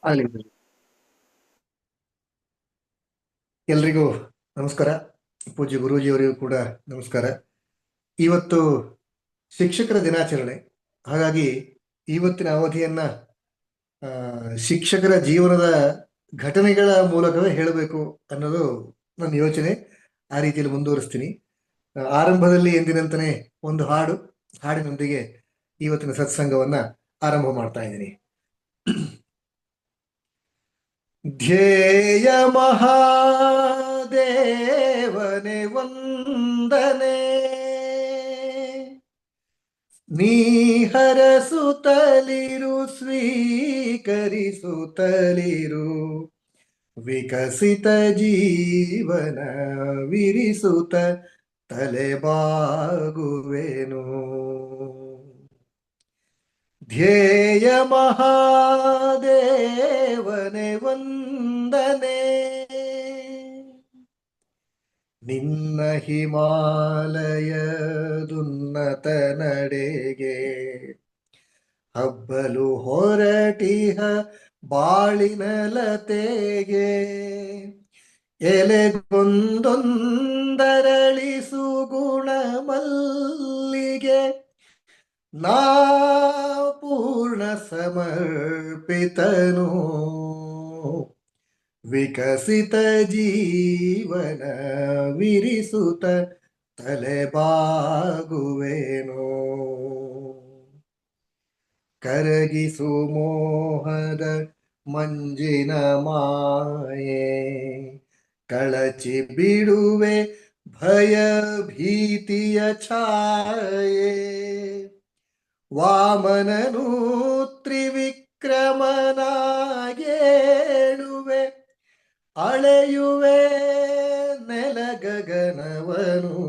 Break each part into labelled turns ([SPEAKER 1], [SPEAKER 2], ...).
[SPEAKER 1] ಆಗ್ಲಿ. ಎಲ್ರಿಗೂ ನಮಸ್ಕಾರ. ಪೂಜ್ಯ ಗುರೂಜಿಯವರಿಗೂ ಕೂಡ ನಮಸ್ಕಾರ. ಇವತ್ತು ಶಿಕ್ಷಕರ ದಿನಾಚರಣೆ. ಹಾಗಾಗಿ ಇವತ್ತಿನ ಅವಧಿಯನ್ನ ಶಿಕ್ಷಕರ ಜೀವನದ ಘಟನೆಗಳ ಮೂಲಕವೇ ಹೇಳಬೇಕು ಅನ್ನೋದು ನನ್ನ ಯೋಚನೆ. ಆ ರೀತಿಯಲ್ಲಿ ಮುಂದುವರಿಸ್ತೀನಿ. ಆರಂಭದಲ್ಲಿ ಎಂದಿನಂತನೇ ಒಂದು ಹಾಡಿನೊಂದಿಗೆ ಇವತ್ತಿನ ಸತ್ಸಂಗವನ್ನ ಆರಂಭ ಮಾಡ್ತಾ ಇದ್ದೀನಿ. ಧ್ಯೇಯ ಮಹಾದೇವನೆ ವಂದನೆ, ನೀಹರಸುತ್ತಲಿರು ಸ್ವೀಕರಿಸುತ್ತಲಿರು, ವಿಕಸಿತ ಜೀವನ ವಿರಿಸುತ್ತ ತಲೆಬಾಗುವೆನು. ಧ್ಯೇಯ ಮಹಾದೇವನೆ ವಂದನೆ, ನಿನ್ನ ಹಿಮಾಲಯದುನ್ನತ ನಡೆಗೆ ಹಬ್ಬಲು ಹೊರಟಿಹ ಬಾಳಿನ ಲತೆಗೆ, ಎಲೆಗೊಂದೊಂದರಳಿಸು ಗುಣ ಮಲ್ಲಿಗೆ, ನಾ ಪೂರ್ಣ ಸಮರ್ಪಿತನು, ವಿಕಸಿತ ಜೀವನ ವಿರಿಸುತ್ತ ತಲೆಬಾಗುವೆನು. ಕರಗಿಸು ಮೋಹದ ಮಂಜಿನ ಮಾಯೆ, ಕಳಚಿ ಬಿಡುವೆ ಭಯ ಭೀತಿಯ ಛಾಯೆ, ವಾಮನನು ತ್ರಿವಿಕ್ರಮನಾಗೇಳುವೆ, ಅಳೆಯುವೆ ನೆಲ ಗಗನವನು,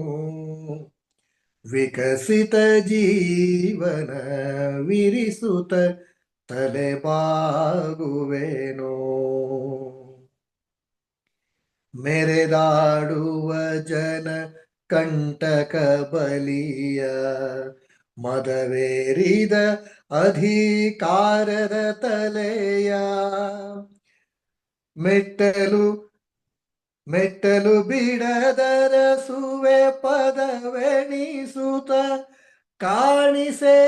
[SPEAKER 1] ವಿಕಸಿತ ಜೀವನ ವಿರಿಸುತ್ತ ತಲೆಬಾಗುವೆನು. ಮೆರೆದಾಡುವ ಜನ ಕಂಟಕ ಬಲಿಯ, ಮದವೇರಿದ ಅಧಿಕಾರದ ತಲೆಯ, ಮೆಟ್ಟಲು ಬಿಡದರಸುವೆ ಪದವೆಣಿಸುತ್ತ, ಕಾಣಿಸೆ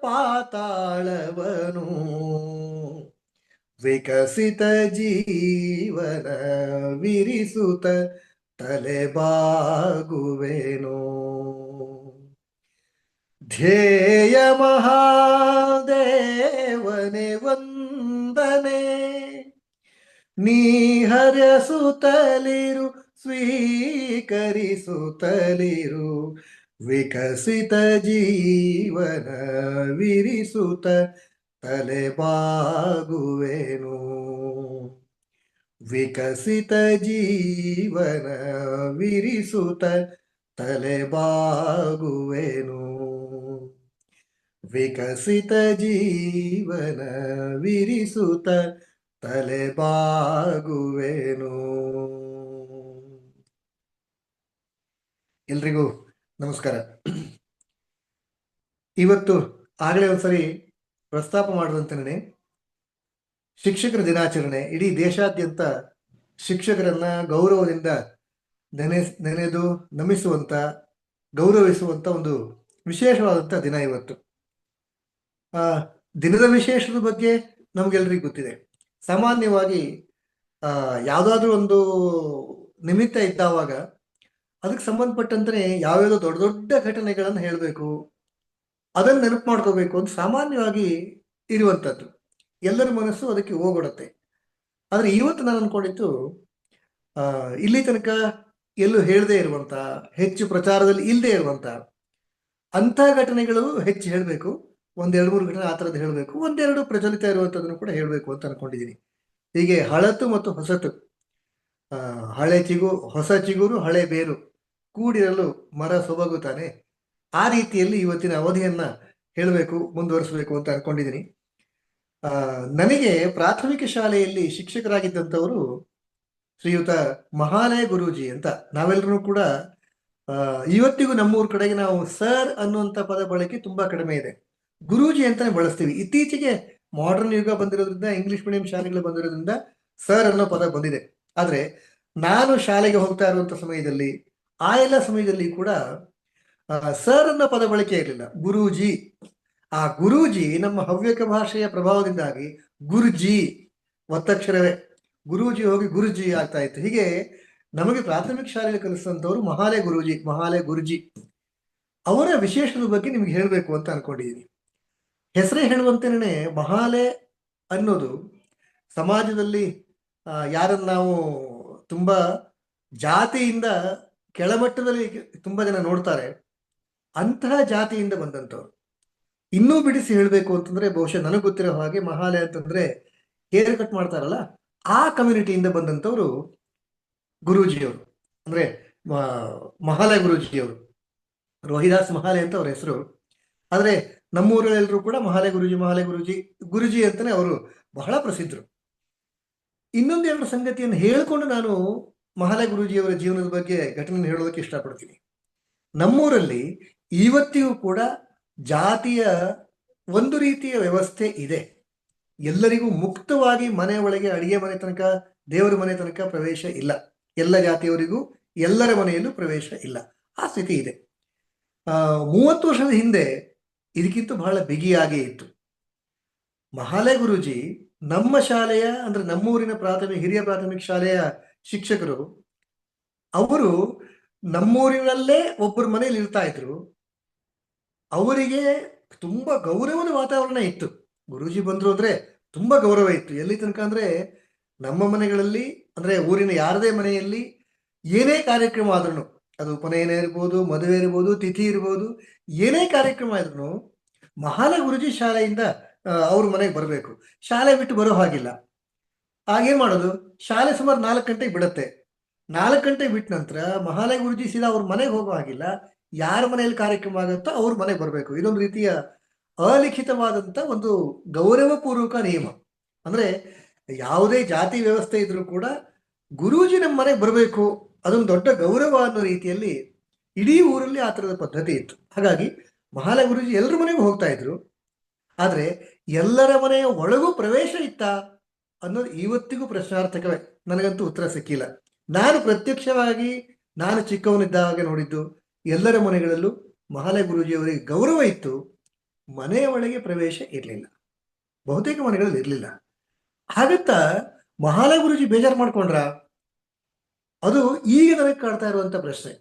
[SPEAKER 1] ಪಾತಾಳವನು, ವಿಕಸಿತ ಜೀವನ ವಿರಿಸುತ್ತ ತಲೆಬಾಗುವೆನು. ಧ್ಯೇಯ ಮಹಾದೇವನೆ ವಂದನೆ, ನೀಹರಸುತ್ತಲಿರು ಸ್ವೀಕರಿಸುತ್ತಲಿರು, ವಿಕಸಿತ ಜೀವನ ವಿರಿಸುತ್ತ ತಲೆಬಾಗುವೆನು. ವಿಕಸಿತ ಜೀವನ ವಿರಿಸುತ್ತ ತಲೆಬಾಗುವೆನು. ವಿಕಸಿತ ಜೀವನ ವಿರಿಸುತ್ತ ತಲೆಬಾಗುವೆನು. ಎಲ್ರಿಗೂ ನಮಸ್ಕಾರ. ಇವತ್ತು ಆಗಲೇ ಒಂದ್ಸರಿ ಪ್ರಸ್ತಾಪ ಮಾಡಿದಂತೆ ಶಿಕ್ಷಕರ ದಿನಾಚರಣೆ. ಇಡೀ ದೇಶಾದ್ಯಂತ ಶಿಕ್ಷಕರನ್ನ ಗೌರವದಿಂದ ನೆನೆದು ನಮಿಸುವಂತ, ಗೌರವಿಸುವಂತ ಒಂದು ವಿಶೇಷವಾದಂತ ದಿನ ಇವತ್ತು. ದಿನದ ವಿಶೇಷದ ಬಗ್ಗೆ ನಮ್ಗೆಲ್ರಿಗೂ ಗೊತ್ತಿದೆ. ಸಾಮಾನ್ಯವಾಗಿ ಯಾವುದಾದ್ರೂ ಒಂದು ನಿಮಿತ್ತ ಇದ್ದಾವಾಗ ಅದಕ್ಕೆ ಸಂಬಂಧಪಟ್ಟಂತೆ ಯಾವ್ಯಾವುದೋ ದೊಡ್ಡ ದೊಡ್ಡ ಘಟನೆಗಳನ್ನು ಹೇಳಬೇಕು, ಅದನ್ನು ನೆನಪು ಮಾಡ್ಕೋಬೇಕು ಅಂತ ಸಾಮಾನ್ಯವಾಗಿ ಇರುವಂಥದ್ದು. ಎಲ್ಲರ ಮನಸ್ಸು ಅದಕ್ಕೆ ಹೋಗೊಡುತ್ತೆ. ಆದರೆ ಇವತ್ತು ನಾನು ಅನ್ಕೊಂಡಿದ್ದು, ಇಲ್ಲಿ ತನಕ ಎಲ್ಲೂ ಹೇಳದೇ ಇರುವಂತ, ಹೆಚ್ಚು ಪ್ರಚಾರದಲ್ಲಿ ಇಲ್ಲದೆ ಇರುವಂತ ಅಂಥ ಘಟನೆಗಳು ಹೆಚ್ಚು ಹೇಳಬೇಕು. ಒಂದೆರಡು ಮೂರು ಘಟನೆ ಆ ಥರದ್ದು ಹೇಳಬೇಕು, ಒಂದೆರಡು ಪ್ರಚಲಿತ ಇರುವಂಥದ್ದನ್ನು ಕೂಡ ಹೇಳಬೇಕು ಅಂತ ಅನ್ಕೊಂಡಿದ್ದೀನಿ. ಹೀಗೆ ಹಳತು ಮತ್ತು ಹೊಸತು, ಹೊಸ ಚಿಗುರು ಹಳೆ ಬೇರು ಕೂಡಿರಲು ಮರ ಸೊಬಗುತ್ತಾನೆ, ಆ ರೀತಿಯಲ್ಲಿ ಇವತ್ತಿನ ಅವಧಿಯನ್ನ ಹೇಳಬೇಕು, ಮುಂದುವರಿಸಬೇಕು ಅಂತ ಅನ್ಕೊಂಡಿದ್ದೀನಿ. ನನಗೆ ಪ್ರಾಥಮಿಕ ಶಾಲೆಯಲ್ಲಿ ಶಿಕ್ಷಕರಾಗಿದ್ದಂಥವರು ಶ್ರೀಯುತ ಮಹಾಲಯ ಗುರೂಜಿ ಅಂತ. ನಾವೆಲ್ಲರೂ ಕೂಡ ಇವತ್ತಿಗೂ ನಮ್ಮೂರ ಕಡೆಗೆ ನಾವು ಸರ್ ಅನ್ನುವಂಥ ಪದ ಬಳಕೆ ತುಂಬಾ ಕಡಿಮೆ ಇದೆ. ಗುರೂಜಿ ಅಂತಾನೆ ಬಳಸ್ತೀವಿ. ಇತ್ತೀಚೆಗೆ ಮಾಡರ್ನ್ ಯುಗ ಬಂದಿರೋದ್ರಿಂದ, ಇಂಗ್ಲಿಷ್ ಮೀಡಿಯಂ ಶಾಲೆಗಳು ಬಂದಿರೋದ್ರಿಂದ ಸರ್ ಅನ್ನೋ ಪದ ಬಂದಿದೆ. ಆದ್ರೆ ನಾನು ಶಾಲೆಗೆ ಹೋಗ್ತಾ ಇರುವಂತ ಸಮಯದಲ್ಲಿ, ಆ ಎಲ್ಲ ಸಮಯದಲ್ಲಿ ಕೂಡ ಸರ್ ಅನ್ನೋ ಪದ ಬಳಕೆ ಇರಲಿಲ್ಲ, ಗುರೂಜಿ. ಆ ಗುರೂಜಿ ನಮ್ಮ ಹವ್ಯಕ ಭಾಷೆಯ ಪ್ರಭಾವದಿಂದಾಗಿ ಗುರುಜಿ, ಒತ್ತಕ್ಷರವೇ, ಗುರೂಜಿ ಹೋಗಿ ಗುರುಜಿ ಆಗ್ತಾ ಇತ್ತು. ಹೀಗೆ ನಮಗೆ ಪ್ರಾಥಮಿಕ ಶಾಲೆಯಲ್ಲಿ ಕಲಿಸಿದಂಥವ್ರು ಮಹಾಲೆ ಗುರೂಜಿ, ಮಹಾಲೆ ಗುರುಜಿ. ಅವರ ವಿಶೇಷದ ಬಗ್ಗೆ ನಿಮ್ಗೆ ಹೇಳಬೇಕು ಅಂತ ಅನ್ಕೊಂಡಿದ್ದೀನಿ. ಹೆಸರೇ ಹೇಳುವಂತೆಯೇ ಮಹಾಲೆ ಅನ್ನೋದು ಸಮಾಜದಲ್ಲಿ ಯಾರನ್ನು ನಾವು ತುಂಬ ಜಾತಿಯಿಂದ ಕೆಳಮಟ್ಟದಲ್ಲಿ ತುಂಬ ಜನ ನೋಡ್ತಾರೆ, ಅಂತಹ ಜಾತಿಯಿಂದ ಬಂದಂಥವ್ರು. ಇನ್ನೂ ಬಿಡಿಸಿ ಹೇಳಬೇಕು ಅಂತಂದ್ರೆ, ಬಹುಶಃ ನನಗೆ ಗೊತ್ತಿರೋ ಹಾಗೆ ಮಹಾಲೆ ಅಂತಂದ್ರೆ ಹೇರ್ ಕಟ್ ಮಾಡ್ತಾರಲ್ಲ, ಆ ಕಮ್ಯುನಿಟಿಯಿಂದ ಬಂದಂಥವ್ರು ಗುರೂಜಿಯವರು, ಅಂದ್ರೆ ಮಹಾಲೆ ಗುರೂಜಿಯವರು. ರೋಹಿದಾಸ್ ಮಹಾಲೆ ಅಂತ ಅವ್ರ ಹೆಸರು. ಆದ್ರೆ ನಮ್ಮೂರಲ್ಲೆಲ್ಲರೂ ಕೂಡ ಮಹಾಲೆ ಗುರೂಜಿ, ಮಹಾಲೆ ಗುರೂಜಿ, ಗುರುಜಿ ಅಂತಾನೆ ಅವರು ಬಹಳ ಪ್ರಸಿದ್ಧರು. ಇನ್ನೊಂದೆರಡು ಸಂಗತಿಯನ್ನು ಹೇಳಿಕೊಂಡು ನಾನು ಮಹಾಲೆ ಗುರೂಜಿಯವರ ಜೀವನದ ಬಗ್ಗೆ ಘಟನೆ ಹೇಳೋದಕ್ಕೆ ಇಷ್ಟಪಡ್ತೀನಿ. ನಮ್ಮೂರಲ್ಲಿ ಇವತ್ತಿಗೂ ಕೂಡ ಜಾತಿಯ ಒಂದು ರೀತಿಯ ವ್ಯವಸ್ಥೆ ಇದೆ. ಎಲ್ಲರಿಗೂ ಮುಕ್ತವಾಗಿ ಮನೆ ಒಳಗೆ, ಅಡಿಗೆ ಮನೆ ತನಕ, ದೇವರ ಮನೆ ತನಕ ಪ್ರವೇಶ ಇಲ್ಲ. ಎಲ್ಲ ಜಾತಿಯವರಿಗೂ ಎಲ್ಲರ ಮನೆಯಲ್ಲೂ ಪ್ರವೇಶ ಇಲ್ಲ. ಆ ಸ್ಥಿತಿ ಇದೆ. 30 ವರ್ಷದ ಹಿಂದೆ ಇದಕ್ಕಿಂತ ಬಹಳ ಬಿಗಿಯಾಗಿ ಇತ್ತು. ಮಹಾಲೆ ಗುರೂಜಿ ನಮ್ಮ ಶಾಲೆಯ, ಅಂದ್ರೆ ನಮ್ಮೂರಿನ ಹಿರಿಯ ಪ್ರಾಥಮಿಕ ಶಾಲೆಯ ಶಿಕ್ಷಕರು. ಅವರು ನಮ್ಮೂರಿನಲ್ಲೇ ಒಬ್ಬರ ಮನೆಯಲ್ಲಿ ಇರ್ತಾ ಇದ್ರು. ಅವರಿಗೆ ತುಂಬಾ ಗೌರವದ ವಾತಾವರಣ ಇತ್ತು. ಗುರೂಜಿ ಬಂದ್ರು ಅಂದ್ರೆ ತುಂಬಾ ಗೌರವ ಇತ್ತು. ಎಲ್ಲಿ ತನಕ ಅಂದ್ರೆ, ನಮ್ಮ ಮನೆಗಳಲ್ಲಿ, ಅಂದ್ರೆ ಊರಿನ ಯಾರದೇ ಮನೆಯಲ್ಲಿ ಏನೇ ಕಾರ್ಯಕ್ರಮ ಆದ್ರೂ, ಅದು ಉಪನಯನ ಇರ್ಬೋದು, ಮದುವೆ ಇರ್ಬೋದು, ತಿಥಿ ಇರ್ಬೋದು, ಏನೇ ಕಾರ್ಯಕ್ರಮ ಆದ್ರೂ ಮಹಾಲೆ ಗುರೂಜಿ ಶಾಲೆಯಿಂದ ಅವ್ರ ಮನೆಗೆ ಬರಬೇಕು. ಶಾಲೆ ಬಿಟ್ಟು ಬರೋ ಹಾಗಿಲ್ಲ. ಆಗೇನ್ ಮಾಡೋದು, ಶಾಲೆ ಸುಮಾರು 4 ಗಂಟೆಗೆ ಬಿಡುತ್ತೆ. 4 ಗಂಟೆಗೆ ಬಿಟ್ಟ ನಂತರ ಮಹಾಲೆ ಗುರೂಜಿ ಸೀದಾ ಅವ್ರ ಮನೆಗೆ ಹೋಗೋ ಹಾಗಿಲ್ಲ. ಯಾರ ಮನೆಯಲ್ಲಿ ಕಾರ್ಯಕ್ರಮ ಆಗುತ್ತೋ ಅವ್ರ ಮನೆಗೆ ಬರಬೇಕು. ಇದೊಂದು ರೀತಿಯ ಅಲಿಖಿತವಾದಂತ ಒಂದು ಗೌರವಪೂರ್ವಕ ನಿಯಮ. ಅಂದ್ರೆ ಯಾವುದೇ ಜಾತಿ ವ್ಯವಸ್ಥೆ ಇದ್ರೂ ಕೂಡ ಗುರೂಜಿ ನಮ್ಮ ಮನೆಗೆ ಬರಬೇಕು, ಅದೊಂದು ದೊಡ್ಡ ಗೌರವ ಅನ್ನೋ ರೀತಿಯಲ್ಲಿ ಇಡೀ ಊರಲ್ಲಿ ಆ ಥರದ ಪದ್ಧತಿ ಇತ್ತು. ಹಾಗಾಗಿ ಮಹಾಲೆ ಗುರೂಜಿ ಎಲ್ಲರ ಮನೆಗೂ ಹೋಗ್ತಾ ಇದ್ರು. ಆದ್ರೆ ಎಲ್ಲರ ಮನೆಯ ಒಳಗೂ ಪ್ರವೇಶ ಇತ್ತ ಅನ್ನೋದು ಇವತ್ತಿಗೂ ಪ್ರಶ್ನಾರ್ಥಕವೇ. ನನಗಂತೂ ಉತ್ತರ ಸಿಕ್ಕಿಲ್ಲ. ನಾನು ಪ್ರತ್ಯಕ್ಷವಾಗಿ, ನಾನು ಚಿಕ್ಕವನಿದ್ದಾಗ ನೋಡಿದ್ದು, ಎಲ್ಲರ ಮನೆಗಳಲ್ಲೂ ಮಹಾಲೆ ಗುರೂಜಿಯವರಿಗೆ ಗೌರವ ಇತ್ತು, ಮನೆಯ ಒಳಗೆ ಪ್ರವೇಶ ಇರಲಿಲ್ಲ. ಬಹುತೇಕ ಮನೆಗಳಲ್ಲಿ ಇರಲಿಲ್ಲ. ಹಾಗತ್ತಾ ಮಹಾಲೆ ಗುರೂಜಿ ಬೇಜಾರು ಮಾಡ್ಕೊಂಡ್ರ? ಅದು ಈಗ ನನಗೆ ಕಾಡ್ತಾ ಇರುವಂತ ಪ್ರಶ್ನೆ.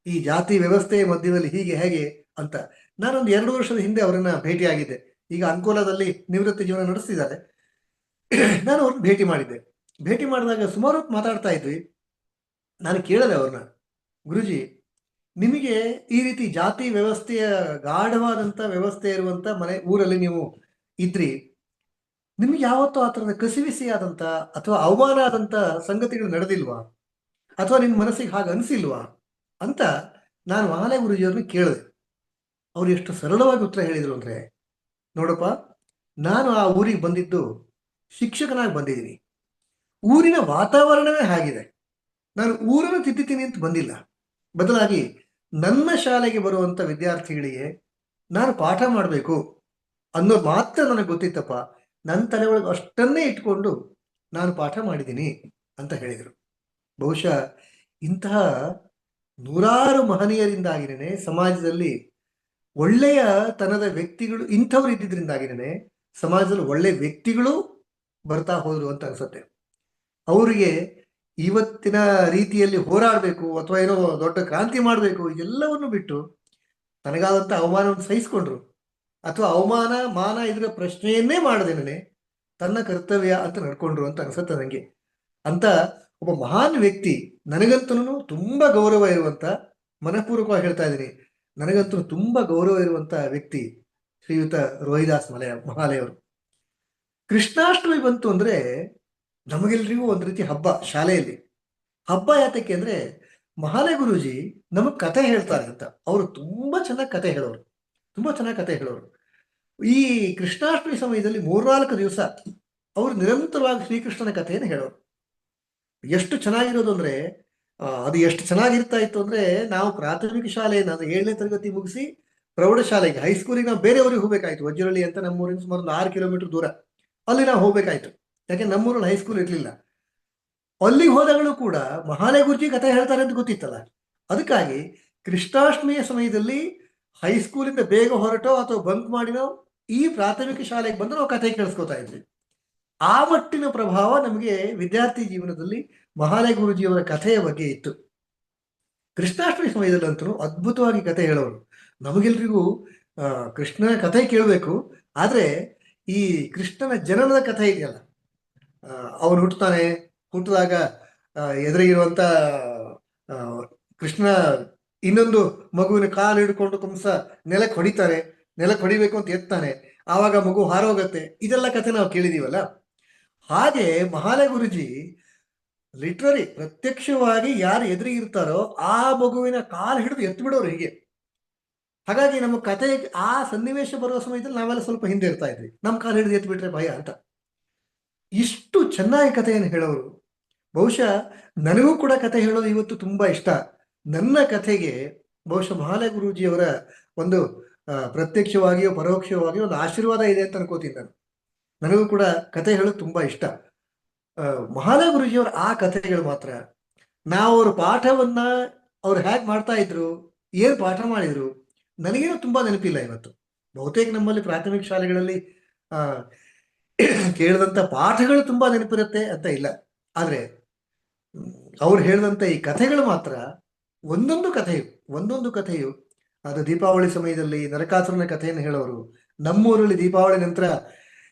[SPEAKER 1] ಈ ಜಾತಿ ವ್ಯವಸ್ಥೆಯ ಮಧ್ಯದಲ್ಲಿ ಹೀಗೆ ಹೇಗೆ ಅಂತ. ನಾನೊಂದು 2 ವರ್ಷದ ಹಿಂದೆ ಅವರನ್ನ ಭೇಟಿಯಾಗಿದ್ದೆ. ಈಗ ಅಂಕೋಲಾದಲ್ಲಿ ನಿವೃತ್ತಿ ಜೀವನ ನಡೆಸ್ತಿದ್ದಾರೆ. ನಾನು ಅವ್ರನ್ನ ಭೇಟಿ ಮಾಡಿದ್ದೆ. ಭೇಟಿ ಮಾಡಿದಾಗ ಸುಮಾರು ಹೊತ್ತು ಮಾತಾಡ್ತಾ ಇದ್ವಿ. ನಾನು ಕೇಳಿದೆ ಅವ್ರನ್ನ, ಗುರುಜಿ, ನಿಮಗೆ ಈ ರೀತಿ ಜಾತಿ ವ್ಯವಸ್ಥೆಯ ಗಾಢವಾದಂತ ವ್ಯವಸ್ಥೆ ಇರುವಂತ ಊರಲ್ಲಿ ನೀವು ಇದ್ರಿ, ನಿಮ್ಗೆ ಯಾವತ್ತೂ ಆ ಥರದ ಕಸಿವಿಸಿಯಾದಂತ ಅಥವಾ ಅವಮಾನ ಆದಂತ ಸಂಗತಿಗಳು ನಡೆದಿಲ್ವಾ? ಅಥವಾ ನಿನ್ನ ಮನಸ್ಸಿಗೆ ಹಾಗೆ ಅನಿಸಿಲ್ವಾ ಅಂತ ನಾನು ಮಹಾಲೆ ಗುರೂಜಿಯವ್ರನ್ನ ಕೇಳಿದೆ. ಅವ್ರು ಎಷ್ಟು ಸರಳವಾಗಿ ಉತ್ತರ ಹೇಳಿದ್ರು ಅಂದ್ರೆ, ನೋಡಪ್ಪ, ನಾನು ಆ ಊರಿಗೆ ಬಂದಿದ್ದು ಶಿಕ್ಷಕನಾಗಿ ಬಂದಿದ್ದೀನಿ. ಊರಿನ ವಾತಾವರಣವೇ ಹಾಗಿದೆ. ನಾನು ಊರನ್ನು ತಿದ್ದಿತೀನಿ ಅಂತ ಬಂದಿಲ್ಲ. ಬದಲಾಗಿ ನನ್ನ ಶಾಲೆಗೆ ಬರುವಂತ ವಿದ್ಯಾರ್ಥಿಗಳಿಗೆ ನಾನು ಪಾಠ ಮಾಡಬೇಕು ಅನ್ನೋದು ಮಾತ್ರ ನನಗೆ ಗೊತ್ತಿತ್ತಪ್ಪ. ನನ್ನ ತಲೆ ಒಳಗೆ ಅಷ್ಟನ್ನೇ ಇಟ್ಕೊಂಡು ನಾನು ಪಾಠ ಮಾಡಿದ್ದೀನಿ ಅಂತ ಹೇಳಿದರು. ಬಹುಶಃ ಇಂತಹ ನೂರಾರು ಮಹನೀಯರಿಂದಾಗಿನೇ ಸಮಾಜದಲ್ಲಿ ಒಳ್ಳೆಯ ತನದ ವ್ಯಕ್ತಿಗಳು, ಇಂಥವ್ರು ಇದ್ದಿದ್ರಿಂದಾಗಿನೇ ಸಮಾಜದಲ್ಲಿ ಒಳ್ಳೆ ವ್ಯಕ್ತಿಗಳು ಬರ್ತಾ ಹೋದ್ರು ಅಂತ ಅನ್ಸುತ್ತೆ. ಅವರಿಗೆ ಇವತ್ತಿನ ರೀತಿಯಲ್ಲಿ ಹೋರಾಡಬೇಕು ಅಥವಾ ಏನೋ ದೊಡ್ಡ ಕ್ರಾಂತಿ ಮಾಡಬೇಕು ಎಲ್ಲವನ್ನು ಬಿಟ್ಟು ತನಗಾದಂಥ ಅವಮಾನವನ್ನು ಸಹಿಸ್ಕೊಂಡ್ರು. ಅಥವಾ ಅವಮಾನ, ಮಾನ ಇದರ ಪ್ರಶ್ನೆಯನ್ನೇ ಮಾಡದೇನೆ ತನ್ನ ಕರ್ತವ್ಯ ಅಂತ ನಡ್ಕೊಂಡ್ರು ಅಂತ ಅನ್ಸುತ್ತೆ ನನಗೆ. ಅಂತ ಒಬ್ಬ ಮಹಾನ್ ವ್ಯಕ್ತಿ, ನನಗಂತೂ ತುಂಬಾ ಗೌರವ ಇರುವಂತ, ಮನಪೂರ್ವಕವಾಗಿ ಹೇಳ್ತಾ ಇದ್ದೀನಿ, ನನಗಂತೂ ತುಂಬಾ ಗೌರವ ಇರುವಂತ ವ್ಯಕ್ತಿ ಶ್ರೀಯುತ ರೋಹಿದಾಸ್ ಮಹಾಲೆಯವರು. ಕೃಷ್ಣಾಷ್ಟಮಿ ಬಂತು ಅಂದ್ರೆ ನಮಗೆಲ್ರಿಗೂ ಒಂದು ರೀತಿ ಹಬ್ಬ. ಶಾಲೆಯಲ್ಲಿ ಹಬ್ಬ ಯಾತಕ್ಕೆ ಅಂದ್ರೆ, ಮಹಾಲೆ ಗುರೂಜಿ ನಮಗ್ ಕತೆ ಹೇಳ್ತಾರೆ ಅಂತ. ಅವರು ತುಂಬಾ ಚೆನ್ನಾಗಿ ಕತೆ ಹೇಳೋರು, ತುಂಬಾ ಚೆನ್ನಾಗಿ ಕತೆ ಹೇಳೋರು. ಈ ಕೃಷ್ಣಾಷ್ಟಮಿ ಸಮಯದಲ್ಲಿ 3-4 ದಿವಸ ಅವರು ನಿರಂತರವಾಗಿ ಶ್ರೀಕೃಷ್ಣನ ಕಥೆಯನ್ನು ಹೇಳೋರು. ಎಷ್ಟು ಚೆನ್ನಾಗಿರೋದು ಅಂದ್ರೆ, ಅದು ಎಷ್ಟು ಚೆನ್ನಾಗಿರ್ತಾ ಇತ್ತು ಅಂದ್ರೆ, ನಾವು ಪ್ರಾಥಮಿಕ ಶಾಲೆಯನ್ನು, 7ನೇ ತರಗತಿ ಮುಗಿಸಿ ಪ್ರೌಢಶಾಲೆಗೆ, ಹೈಸ್ಕೂಲಿಗೆ ನಾವು ಬೇರೆ ಊರಿಗೆ ಹೋಗ್ಬೇಕಾಯ್ತು. ವಜ್ರಳ್ಳಿ ಅಂತ ನಮ್ಮೂರಿಂದ ಸುಮಾರು ಒಂದು 6 ಕಿಲೋಮೀಟರ್ ದೂರ. ಅಲ್ಲಿ ನಾವು ಹೋಗ್ಬೇಕಾಯ್ತು, ಯಾಕೆ ನಮ್ಮೂರಲ್ಲಿ ಹೈಸ್ಕೂಲ್ ಇರ್ಲಿಲ್ಲ. ಅಲ್ಲಿಗೆ ಹೋದಾಗಲೂ ಕೂಡ ಮಹಾಲಯ ಗುರುಜಿ ಕಥೆ ಹೇಳ್ತಾರೆ ಅಂತ ಗೊತ್ತಿತ್ತಲ್ಲ. ಅದಕ್ಕಾಗಿ ಕೃಷ್ಣಾಷ್ಟಮಿಯ ಸಮಯದಲ್ಲಿ ಹೈಸ್ಕೂಲಿಂದ ಬೇಗ ಹೊರಟೋ ಅಥವಾ ಬಂಕ್ ಮಾಡಿನೋ ಈ ಪ್ರಾಥಮಿಕ ಶಾಲೆಗೆ ಬಂದು ನಾವು ಕಥೆ ಕೇಳಿಸ್ಕೊತಾ ಇದ್ವಿ. ಆ ಮಟ್ಟಿನ ಪ್ರಭಾವ ನಮಗೆ ವಿದ್ಯಾರ್ಥಿ ಜೀವನದಲ್ಲಿ ಮಹಾಲಯ ಗುರುಜಿಯವರ ಕಥೆಯ ಬಗ್ಗೆ ಇತ್ತು. ಕೃಷ್ಣಾಷ್ಟಮಿ ಸಮಯದಲ್ಲಂತೂ ಅದ್ಭುತವಾಗಿ ಕಥೆ ಹೇಳೋರು. ನಮಗೆಲ್ರಿಗೂ ಕೃಷ್ಣನ ಕಥೆ ಕೇಳಬೇಕು, ಆದರೆ ಈ ಕೃಷ್ಣನ ಜನನದ ಕಥೆ ಇದೆಯಲ್ಲ, ಅವನು ಹುಟ್ಟುತ್ತಾನೆ, ಹುಟ್ಟಿದಾಗ ಎದುರಿಗಿರುವಂತ ಕೃಷ್ಣ ಇನ್ನೊಂದು ಮಗುವಿನ ಕಾಲು ಹಿಡ್ಕೊಂಡು ಕಂಸ ನೆಲಕ್ಕೆ ಹೊಡಿತಾರೆ, ನೆಲಕ್ಕೆ ಹೊಡಿಬೇಕು ಅಂತ ಎತ್ತಾನೆ, ಆವಾಗ ಮಗು ಹಾರೋಗತ್ತೆ. ಇದೆಲ್ಲ ಕಥೆ ನಾವು ಕೇಳಿದೀವಲ್ಲ. ಹಾಗೆ ಮಹಾಲಯ ಗುರುಜಿ ಲಿಟ್ರರಿ ಪ್ರತ್ಯಕ್ಷವಾಗಿ ಯಾರು ಎದುರಿಗಿರ್ತಾರೋ ಆ ಮಗುವಿನ ಕಾಲು ಹಿಡಿದು ಎತ್ತು ಬಿಡೋರು ಹೀಗೆ. ಹಾಗಾಗಿ ನಮ್ಮ ಕತೆ ಆ ಸನ್ನಿವೇಶ ಬರುವ ಸಮಯದಲ್ಲಿ ನಾವೆಲ್ಲ ಸ್ವಲ್ಪ ಹಿಂದೆ ಇರ್ತಾ ಇದ್ವಿ, ನಮ್ಮ ಕಾಲು ಹಿಡಿದು ಎತ್ತು ಬಿಟ್ರೆ ಭಯ ಅಂತ. ಇಷ್ಟು ಚೆನ್ನಾಗಿ ಕಥೆಯನ್ನು ಹೇಳೋರು. ಬಹುಶಃ ನನಗೂ ಕೂಡ ಕಥೆ ಹೇಳೋದು ಇವತ್ತು ತುಂಬಾ ಇಷ್ಟ. ನನ್ನ ಕಥೆಗೆ ಬಹುಶಃ ಮಹಾಲಯ ಗುರೂಜಿಯವರ ಒಂದು ಪ್ರತ್ಯಕ್ಷವಾಗಿಯೋ ಪರೋಕ್ಷವಾಗಿಯೋ ಒಂದು ಆಶೀರ್ವಾದ ಇದೆ ಅಂತ ಅನ್ಕೋತೀನಿ ನಾನು. ನನಗೂ ಕೂಡ ಕಥೆ ಹೇಳೋದು ತುಂಬಾ ಇಷ್ಟ. ಮಹಾಲಯ ಗುರೂಜಿಯವರ ಆ ಕಥೆಗಳು ಮಾತ್ರ, ನಾವು ಅವ್ರ ಪಾಠವನ್ನ ಅವ್ರು ಹೇಗೆ ಮಾಡ್ತಾ ಇದ್ರು, ಏನು ಪಾಠ ಮಾಡಿದ್ರು, ನನಗೇನು ತುಂಬಾ ನೆನಪಿಲ್ಲ ಇವತ್ತು. ಬಹುತೇಕ ನಮ್ಮಲ್ಲಿ ಪ್ರಾಥಮಿಕ ಶಾಲೆಗಳಲ್ಲಿ ಕೇಳಿದಂಥ ಪಾಠಗಳು ತುಂಬಾ ನೆನಪಿರುತ್ತೆ ಅಂತ ಇಲ್ಲ, ಆದರೆ ಅವ್ರು ಹೇಳಿದಂಥ ಈ ಕಥೆಗಳು ಮಾತ್ರ ಒಂದೊಂದು ಕಥೆಯು ಅದು ದೀಪಾವಳಿ ಸಮಯದಲ್ಲಿ ನರಕಾಸುರನ ಕಥೆಯನ್ನು ಹೇಳೋರು. ನಮ್ಮೂರಲ್ಲಿ ದೀಪಾವಳಿ ನಂತರ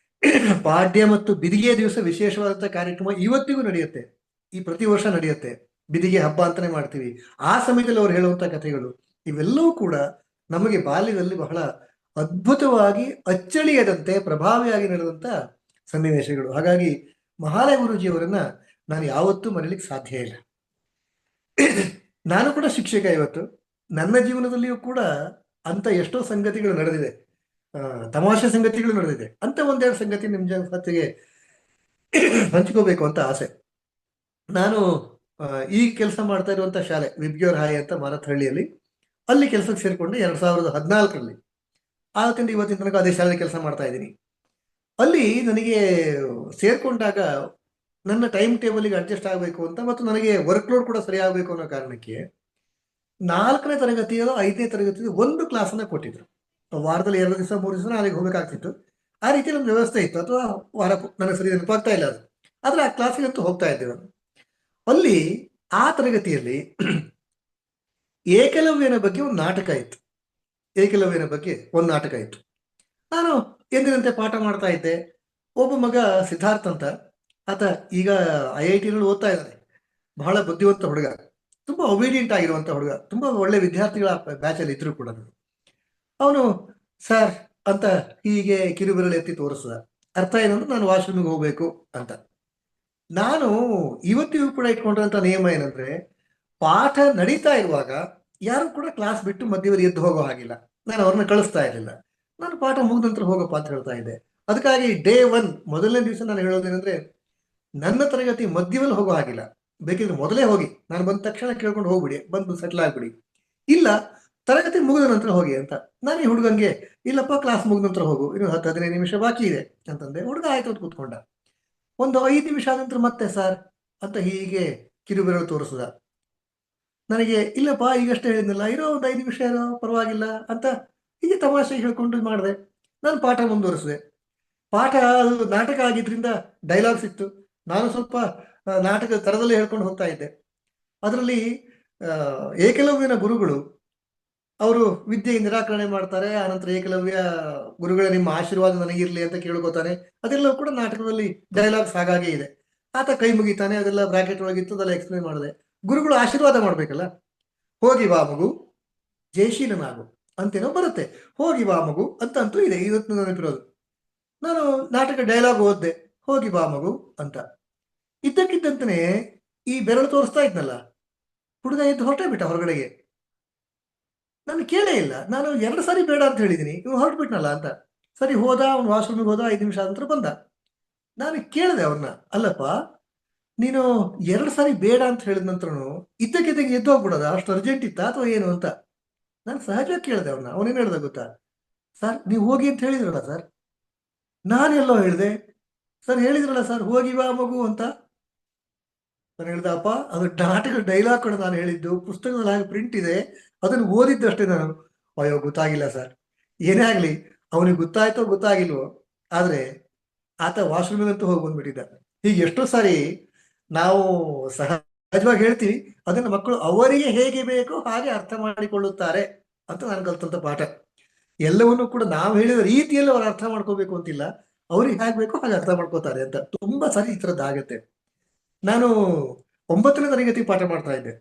[SPEAKER 1] ಪಾಡ್ಯ ಮತ್ತು ಬಿದಿಗೆ ದಿವಸ ವಿಶೇಷವಾದಂಥ ಕಾರ್ಯಕ್ರಮ ಇವತ್ತಿಗೂ ನಡೆಯುತ್ತೆ, ಈ ಪ್ರತಿ ವರ್ಷ ನಡೆಯುತ್ತೆ. ಬಿದಿಗೆ ಹಬ್ಬ ಅಂತಾನೆ ಮಾಡ್ತೀವಿ. ಆ ಸಮಯದಲ್ಲಿ ಅವ್ರು ಹೇಳುವಂಥ ಕಥೆಗಳು ಇವೆಲ್ಲವೂ ಕೂಡ ನಮಗೆ ಬಾಲ್ಯದಲ್ಲಿ ಬಹಳ ಅದ್ಭುತವಾಗಿ ಅಚ್ಚಳಿಯದಂತೆ ಪ್ರಭಾವಿಯಾಗಿ ನಡೆದಂಥ ಸನ್ನಿವೇಶಗಳು. ಹಾಗಾಗಿ ಮಹಾಲಯ ಗುರೂಜಿಯವರನ್ನ ನಾನು ಯಾವತ್ತೂ ಮರೀಲಿಕ್ಕೆ ಸಾಧ್ಯ ಇಲ್ಲ. ನಾನು ಕೂಡ ಶಿಕ್ಷಕ. ಇವತ್ತು ನನ್ನ ಜೀವನದಲ್ಲಿಯೂ ಕೂಡ ಅಂತ ಎಷ್ಟೋ ಸಂಗತಿಗಳು ನಡೆದಿದೆ, ತಮಾಷೆ ಸಂಗತಿಗಳು ನಡೆದಿದೆ. ಅಂತ ಒಂದೆರಡು ಸಂಗತಿ ನಿಮ್ಮ ಜೊತೆಗೆ ಹಂಚ್ಕೋಬೇಕು ಅಂತ ಆಸೆ. ನಾನು ಈಗ ಕೆಲಸ ಮಾಡ್ತಾ ಇರುವಂತ ಶಾಲೆ ವಿಬ್ಗ್ಯೂರ್ ಹಾಯ್ ಅಂತ ಮಾರತ್ಹಳ್ಳಿಯಲ್ಲಿ, ಅಲ್ಲಿ ಕೆಲಸಕ್ಕೆ ಸೇರಿಕೊಂಡು 2014ರಲ್ಲಿ ಆವತ್ತಿಂದ ಇವತ್ತಿನ ತನಕ ಅದೇ ಶಾಲೆ ಕೆಲಸ ಮಾಡ್ತಾ ಇದ್ದೀನಿ. ಅಲ್ಲಿ ನನಗೆ ಸೇರ್ಕೊಂಡಾಗ ನನ್ನ ಟೈಮ್ ಟೇಬಲ್ಗೆ ಅಡ್ಜಸ್ಟ್ ಆಗಬೇಕು ಅಂತ ಮತ್ತು ನನಗೆ ವರ್ಕ್ ಲೋಡ್ ಕೂಡ ಸರಿ ಆಗಬೇಕು ಅನ್ನೋ ಕಾರಣಕ್ಕೆ 4ನೇ ತರಗತಿಯೋ 5ನೇ ತರಗತಿಯೋ ಒಂದು ಕ್ಲಾಸನ್ನ ಕೊಟ್ಟಿದ್ರು. ವಾರದಲ್ಲಿ 2 ದಿವಸ 3 ದಿವಸ ಅಲ್ಲಿಗೆ ಹೋಗ್ಬೇಕಾಗ್ತಿತ್ತು. ಆ ರೀತಿ ನಮ್ಮ ವ್ಯವಸ್ಥೆ ಇತ್ತು, ಅಥವಾ ವಾರ ನನಗೆ ಸರಿ ನೆನಪಾಗ್ತಾ ಇಲ್ಲ ಅದು. ಆದರೆ ಆ ಕ್ಲಾಸಿಗಂತೂ ಹೋಗ್ತಾ ಇದ್ದೆ ನಾನು. ಅಲ್ಲಿ ಆ ತರಗತಿಯಲ್ಲಿ ಏಕಲವ್ಯನ ಬಗ್ಗೆ ಒಂದು ನಾಟಕ ಇತ್ತು. ಏಕಲವ್ಯನ ಬಗ್ಗೆ ಒಂದು ನಾಟಕ ಇತ್ತು. ನಾನು ಎಂದಿನಂತೆ ಪಾಠ ಮಾಡ್ತಾ ಇದ್ದೆ. ಒಬ್ಬ ಮಗ ಸಿದ್ಧಾರ್ಥ್ ಅಂತ, ಆತ ಈಗ IIT ನಲ್ಲಿ ಓದ್ತಾ ಇದ್ದಾನೆ. ಬಹಳ ಬುದ್ಧಿವಂತ ಹುಡುಗ, ತುಂಬಾ ಒಬೀಡಿಯಂಟ್ ಆಗಿರುವಂತ ಹುಡುಗ, ತುಂಬಾ ಒಳ್ಳೆ ವಿದ್ಯಾರ್ಥಿಗಳ ಬ್ಯಾಚಲ್ಲಿ ಇದ್ರು ಕೂಡ. ಅವನು ಸರ್ ಅಂತ ಹೀಗೆ ಕಿರುಬೆರಳು ಎತ್ತಿ ತೋರಿಸಿದ. ಅರ್ಥ ಏನಂದ್ರೆ ನಾನು ವಾಶ್ರೂಮಿಗೆ ಹೋಗ್ಬೇಕು ಅಂತ. ನಾನು ಇವತ್ತಿಗೂ ಕೂಡ ಇಟ್ಕೊಂಡಿರೋಂಥ ನಿಯಮ ಏನಂದ್ರೆ, ಪಾಠ ನಡೀತಾ ಇರುವಾಗ ಯಾರು ಕೂಡ ಕ್ಲಾಸ್ ಬಿಟ್ಟು ಮಧ್ಯದಲ್ಲಿ ಎದ್ದು ಹೋಗೋ ಹಾಗಿಲ್ಲ. ನಾನು ಅವ್ರನ್ನ ಕಳಿಸ್ತಾ ಇರಲಿಲ್ಲ. ನಾನು ಪಾಠ ಮುಗಿದ ನಂತರ ಹೋಗಪ್ಪ ಅಂತ ಹೇಳ್ತಾ ಇದ್ದೆ. ಅದಕ್ಕಾಗಿ ಡೇ 1 ಮೊದಲನೇ ದಿವಸ ನಾನು ಹೇಳೋದೇನೆಂದ್ರೆ, ನನ್ನ ತರಗತಿ ಮಧ್ಯದಲ್ಲಿ ಹೋಗೋ ಹಾಗಿಲ್ಲ. ಬೇಕಿದ್ರೆ ಮೊದಲೇ ಹೋಗಿ, ನಾನು ಬಂದ ತಕ್ಷಣ ಕೇಳ್ಕೊಂಡು ಹೋಗ್ಬಿಡಿ, ಬಂದು ಸೆಟ್ಲ್ ಆಗ್ಬಿಡಿ. ಇಲ್ಲ, ತರಗತಿ ಮುಗಿದ ನಂತರ ಹೋಗಿ ಅಂತ. ನಾನು ಈ ಹುಡುಗಂಗೆ ಇಲ್ಲಪ್ಪ ಕ್ಲಾಸ್ ಮುಗಿದ ನಂತರ ಹೋಗು, ಇನ್ನು 10-15 ನಿಮಿಷ ಬಾಕಿ ಇದೆ ಅಂತಂದೆ. ಹುಡುಗ ಆಯ್ತು ಅಂತ ಕೂತ್ಕೊಂಡ. ಒಂದು 5 ನಿಮಿಷ ಆದ ನಂತರ ಮತ್ತೆ ಸರ್ ಅಂತ ಹೀಗೆ ಕಿರುಬೆರಳು ತೋರಿಸಿದ. ನನಗೆ ಇಲ್ಲಪ್ಪ ಈಗಷ್ಟೇ ಹೇಳಿದ್ನಲ್ಲ, ಇರೋ ಒಂದು 5 ನಿಮಿಷ ಇರೋ ಪರವಾಗಿಲ್ಲ ಅಂತ ಹೀಗೆ ತಮಾಷೆ ಹೇಳ್ಕೊಂಡು ಮಾಡಿದೆ. ನಾನು ಪಾಠ ಮುಂದುವರಿಸಿದೆ. ಪಾಠ ಅದು ನಾಟಕ ಆಗಿದ್ರಿಂದ ಡೈಲಾಗ್ಸ್ ಇತ್ತು. ನಾನು ಸ್ವಲ್ಪ ನಾಟಕದ ಥರದಲ್ಲೇ ಹೇಳ್ಕೊಂಡು ಹೋಗ್ತಾ ಇದ್ದೆ. ಅದರಲ್ಲಿ ಏಕಲವ್ಯನ ಗುರುಗಳು ಅವರು ವಿದ್ಯೆ ನಿರಾಕರಣೆ ಮಾಡ್ತಾರೆ. ಆನಂತರ ಏಕಲವ್ಯ ಗುರುಗಳೇ ನಿಮ್ಮ ಆಶೀರ್ವಾದ ನನಗಿರ್ಲಿ ಅಂತ ಕೇಳ್ಕೊತಾನೆ. ಅದೆಲ್ಲವೂ ಕೂಡ ನಾಟಕದಲ್ಲಿ ಡೈಲಾಗ್ಸ್ ಹಾಗಾಗಿ ಇದೆ. ಆತ ಕೈ ಮುಗಿತಾನೆ, ಅದೆಲ್ಲ ಬ್ರಾಕೆಟ್ ಒಳಗಿತ್ತು, ಅದೆಲ್ಲ ಎಕ್ಸ್ಪ್ಲೇನ್ ಮಾಡಿದೆ. ಗುರುಗಳು ಆಶೀರ್ವಾದ ಮಾಡ್ಬೇಕಲ್ಲ. ಹೋಗಿ ಬಾ ಮಗು, ಜಯಶೀಲನಾಗು ಅಂತೇನೋ ಬರುತ್ತೆ. ಹೋಗಿ ಬಾ ಮಗು ಅಂತಂತೂ ಇದೆ, ಇವತ್ತು ನೆನಪಿರೋದು. ನಾನು ನಾಟಕ ಡೈಲಾಗ್ ಓದ್ದೆ, ಹೋಗಿ ಬಾ ಮಗು ಅಂತ. ಇದ್ದಕ್ಕಿದ್ದಂತೆ ಈ ಬೆರಳು ತೋರಿಸ್ತಾ ಇದ್ನಲ್ಲ, ಹುಡುಗ ಎದ್ದು ಹೊರಟೇ ಬಿಟ್ಟ ಹೊರಗಡೆಗೆ. ನಾನು ಕೇಳೇ ಇಲ್ಲ. ನಾನು 2 ಸಾರಿ ಬೇಡ ಅಂತ ಹೇಳಿದ್ದೀನಿ, ಇವನು ಹೊರಟು ಬಿಟ್ನಲ್ಲ ಅಂತ. ಸರಿ ಹೋದ, ಅವನು ವಾಶ್ರೂಮಿಗೆ ಹೋದ. 5 ನಿಮಿಷ ನಂತರ ಬಂದ. ನಾನು ಕೇಳಿದೆ ಅವ್ರನ್ನ, ಅಲ್ಲಪ್ಪ ನೀನು 2 ಸಾರಿ ಬೇಡ ಅಂತ ಹೇಳಿದ ನಂತರನು ಇದ್ದಕ್ಕಿದ್ದಂಗೆ ಎದ್ದು ಹೋಗ್ಬಿಡೋದ, ಅಷ್ಟು ಅರ್ಜೆಂಟ್ ಇತ್ತ ಅಥವಾ ಏನು ಅಂತ. ನಾನು ಸಹಜವಾಗಿ ಕೇಳಿದೆ ಅವನೇನು ಹೇಳ್ದ ಗೊತ್ತಾ, ಸರ್ ನೀವು ಹೋಗಿ ಅಂತ ಹೇಳಿದ್ರಲ್ಲ ಸರ್. ನಾನೆಲ್ಲೋ ಹೇಳಿದೆ, ಸರ್ ಹೇಳಿದ್ರಲ್ಲ ಸರ್ ಹೋಗಿ ಬಾ ಮಗು ಅಂತ. ನಾನು ಹೇಳ್ದಪ್ಪ ಅದು ನಾಟಕ ಡೈಲಾಗ್ ಕೂಡ ನಾನು ಹೇಳಿದ್ದು, ಪುಸ್ತಕದಲ್ಲಿ ಹಾಗೆ ಪ್ರಿಂಟ್ ಇದೆ, ಅದನ್ನು ಓದಿದ್ದಷ್ಟೇ ನಾನು. ಅಯ್ಯೋ ಗೊತ್ತಾಗಿಲ್ಲ ಸರ್. ಏನೇ ಆಗ್ಲಿ, ಅವನಿಗೆ ಗೊತ್ತಾಯ್ತೋ ಗೊತ್ತಾಗಿಲ್ವೋ, ಆದ್ರೆ ಆತ ವಾಶ್ರೂಮಿಗಂತೂ ಹೋಗಿ ಬಂದ್ಬಿಟ್ಟಿದ್ದ. ಹೀಗೆ ಎಷ್ಟೋ ಸಾರಿ ನಾವು ಸಹಜವಾಗಿ ಹೇಳ್ತೀವಿ, ಅದನ್ನ ಮಕ್ಕಳು ಅವರಿಗೆ ಹೇಗೆ ಬೇಕೋ ಹಾಗೆ ಅರ್ಥ ಮಾಡಿಕೊಳ್ಳುತ್ತಾರೆ ಅಂತ ನಾನು ಕಲ್ತಂತ ಪಾಠ. ಎಲ್ಲವನ್ನೂ ಕೂಡ ನಾವು ಹೇಳಿದ ರೀತಿಯಲ್ಲಿ ಅವ್ರು ಅರ್ಥ ಮಾಡ್ಕೋಬೇಕು ಅಂತಿಲ್ಲ, ಅವ್ರಿಗೆ ಹೇಗೆ ಬೇಕೋ ಹಾಗೆ ಅರ್ಥ ಮಾಡ್ಕೋತಾರೆ ಅಂತ. ತುಂಬಾ ಸಾರಿ ಈ ಥರದ್ದಾಗತ್ತೆ. ನಾನು 9ನೇ ತರಗತಿ ಪಾಠ ಮಾಡ್ತಾ ಇದ್ದೆ.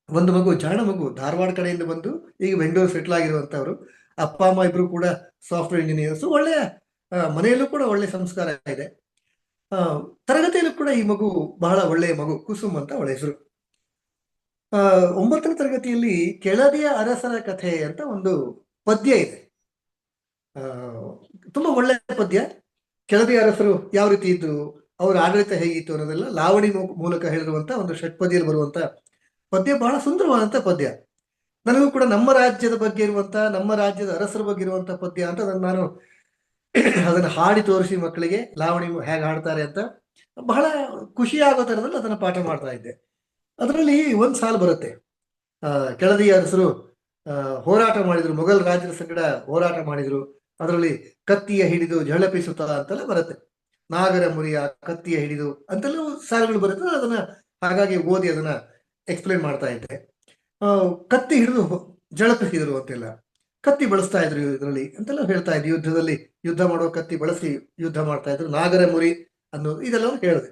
[SPEAKER 1] ಒಂದು ಮಗು, ಜಾಣ ಮಗು, ಧಾರವಾಡ ಕಡೆಯಿಂದ ಬಂದು ಈಗ ಬೆಂಗಳೂರು ಸೆಟ್ಲ್ ಆಗಿರುವಂತವ್ರು. ಅಪ್ಪ ಅಮ್ಮ ಇಬ್ರು ಕೂಡ ಸಾಫ್ಟ್ವೇರ್ ಇಂಜಿನಿಯರ್ಸ್. ಒಳ್ಳೆಯ ಮನೆಯಲ್ಲೂ ಕೂಡ ಒಳ್ಳೆ ಸಂಸ್ಕಾರ ಇದೆ. ಆ, ತರಗತಿಯಲ್ಲೂ ಕೂಡ ಈ ಮಗು ಬಹಳ ಒಳ್ಳೆಯ ಮಗು, ಕುಸುಮ್ ಅಂತ ಅವಳ ಹೆಸರು. 9ನೇ ತರಗತಿಯಲ್ಲಿ ಕೆಳದಿಯ ಅರಸರ ಕಥೆ ಅಂತ ಒಂದು ಪದ್ಯ ಇದೆ. ಆ, ತುಂಬಾ ಒಳ್ಳೆಯ ಪದ್ಯ. ಕೆಳದಿಯ ಅರಸರು ಯಾವ ರೀತಿ ಇದ್ರು, ಅವರ ಆಡಳಿತ ಹೇಗಿತ್ತು ಅನ್ನೋದೆಲ್ಲ ಲಾವಣಿ ಮೂಲಕ ಹೇಳಿರುವಂತ ಒಂದು ಷಟ್ಪದಿಯಲ್ಲಿ ಬರುವಂತ ಪದ್ಯ. ಬಹಳ ಸುಂದರವಾದಂತ ಪದ್ಯ. ನನಗೂ ಕೂಡ ನಮ್ಮ ರಾಜ್ಯದ ಬಗ್ಗೆ ಇರುವಂತ, ನಮ್ಮ ರಾಜ್ಯದ ಅರಸರ ಬಗ್ಗೆ ಇರುವಂತ ಪದ್ಯ ಅಂತ ನಾನು ಅದನ್ನು ಹಾಡಿ ತೋರಿಸಿ ಮಕ್ಕಳಿಗೆ ಲಾವಣಿ ಹೇಗೆ ಹಾಡ್ತಾರೆ ಅಂತ ಬಹಳ ಖುಷಿ ಆಗೋ ತರದಲ್ಲಿ ಅದನ್ನು ಪಾಠ ಮಾಡ್ತಾ ಇದ್ದೆ. ಅದರಲ್ಲಿ ಒಂದು ಸಾಲು ಬರುತ್ತೆ, ಕೆಳದಿಯ ಅರಸರು ಹೋರಾಟ ಮಾಡಿದ್ರು, ಮೊಘಲ್ ರಾಜ್ಯದ ಸಂಗಡ ಹೋರಾಟ ಮಾಡಿದ್ರು, ಅದರಲ್ಲಿ ಕತ್ತಿಯ ಹಿಡಿದು ಝಳಪಿಸುತ್ತ ಅಂತೆಲ್ಲ ಬರುತ್ತೆ. ನಾಗರ ಮುರಿಯ ಕತ್ತಿಯ ಹಿಡಿದು ಅಂತೆಲ್ಲ ಸಾಲುಗಳು ಬರುತ್ತೆ. ಅದನ್ನ ಹಾಗಾಗಿ ಓದಿ ಅದನ್ನ ಎಕ್ಸ್ಪ್ಲೇನ್ ಮಾಡ್ತಾ ಇದ್ದೆ. ಕತ್ತಿ ಹಿಡಿದು ಝಳಪಿಸಿದ್ರು ಅಂತೆಲ್ಲ, ಕತ್ತಿ ಬಳಸ್ತಾ ಇದ್ರು ಇದರಲ್ಲಿ ಅಂತೆಲ್ಲ ಹೇಳ್ತಾ ಇದ್ವಿ. ಯುದ್ಧದಲ್ಲಿ ಯುದ್ಧ ಮಾಡುವ ಕತ್ತಿ ಬಳಸಿ ಯುದ್ಧ ಮಾಡ್ತಾ ಇದ್ರು, ನಾಗರ ಮುರಿ ಅನ್ನೋದು ಇದೆಲ್ಲ ಹೇಳಿದೆ.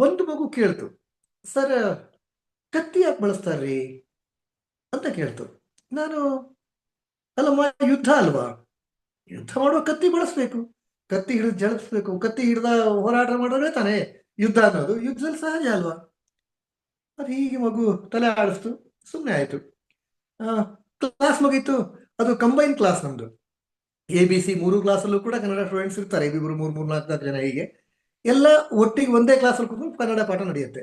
[SPEAKER 1] ಒಂದು ಮಗು ಕೇಳ್ತು, ಸರ್ ಕತ್ತಿ ಯಾಕೆ ಬಳಸ್ತಾರ್ರಿ ಅಂತ ಕೇಳ್ತು. ನಾನು, ಅಲ್ಲಮ್ಮ ಯುದ್ಧ ಅಲ್ವಾ, ಯುದ್ಧ ಮಾಡುವ ಕತ್ತಿ ಬಳಸ್ಬೇಕು, ಕತ್ತಿ ಹಿಡಿದು ಜಳಿಸ್ಬೇಕು, ಕತ್ತಿ ಹಿಡ್ದ ಹೋರಾಟ ಮಾಡೋದೇ ತಾನೇ ಯುದ್ಧ ಅನ್ನೋದು, ಯುದ್ಧದಲ್ಲಿ ಸಹಜ ಅಲ್ವಾ. ಅದು ಹೀಗೆ ಮಗು ತಲೆ ಆಡಿಸ್ತು, ಸುಮ್ಮನೆ ಆಯ್ತು. ಕ್ಲಾಸ್ ಮುಗೀತು. ಅದು ಕಂಬೈನ್ ಕ್ಲಾಸ್ ನಮ್ದು, ABC 3 ಕ್ಲಾಸಲ್ಲೂ ಕೂಡ ಕನ್ನಡ ಸ್ಟೂಡೆಂಟ್ಸ್ ಇರ್ತಾರೆ, ಇಬ್ಬಿಬ್ರು 3 4 ಜನ. ಹೀಗೆ ಎಲ್ಲ ಒಟ್ಟಿಗೆ ಒಂದೇ ಕ್ಲಾಸಲ್ಲಿ ಕೂತ್ಕೊಂಡು ಕನ್ನಡ ಪಾಠ ನಡೆಯುತ್ತೆ.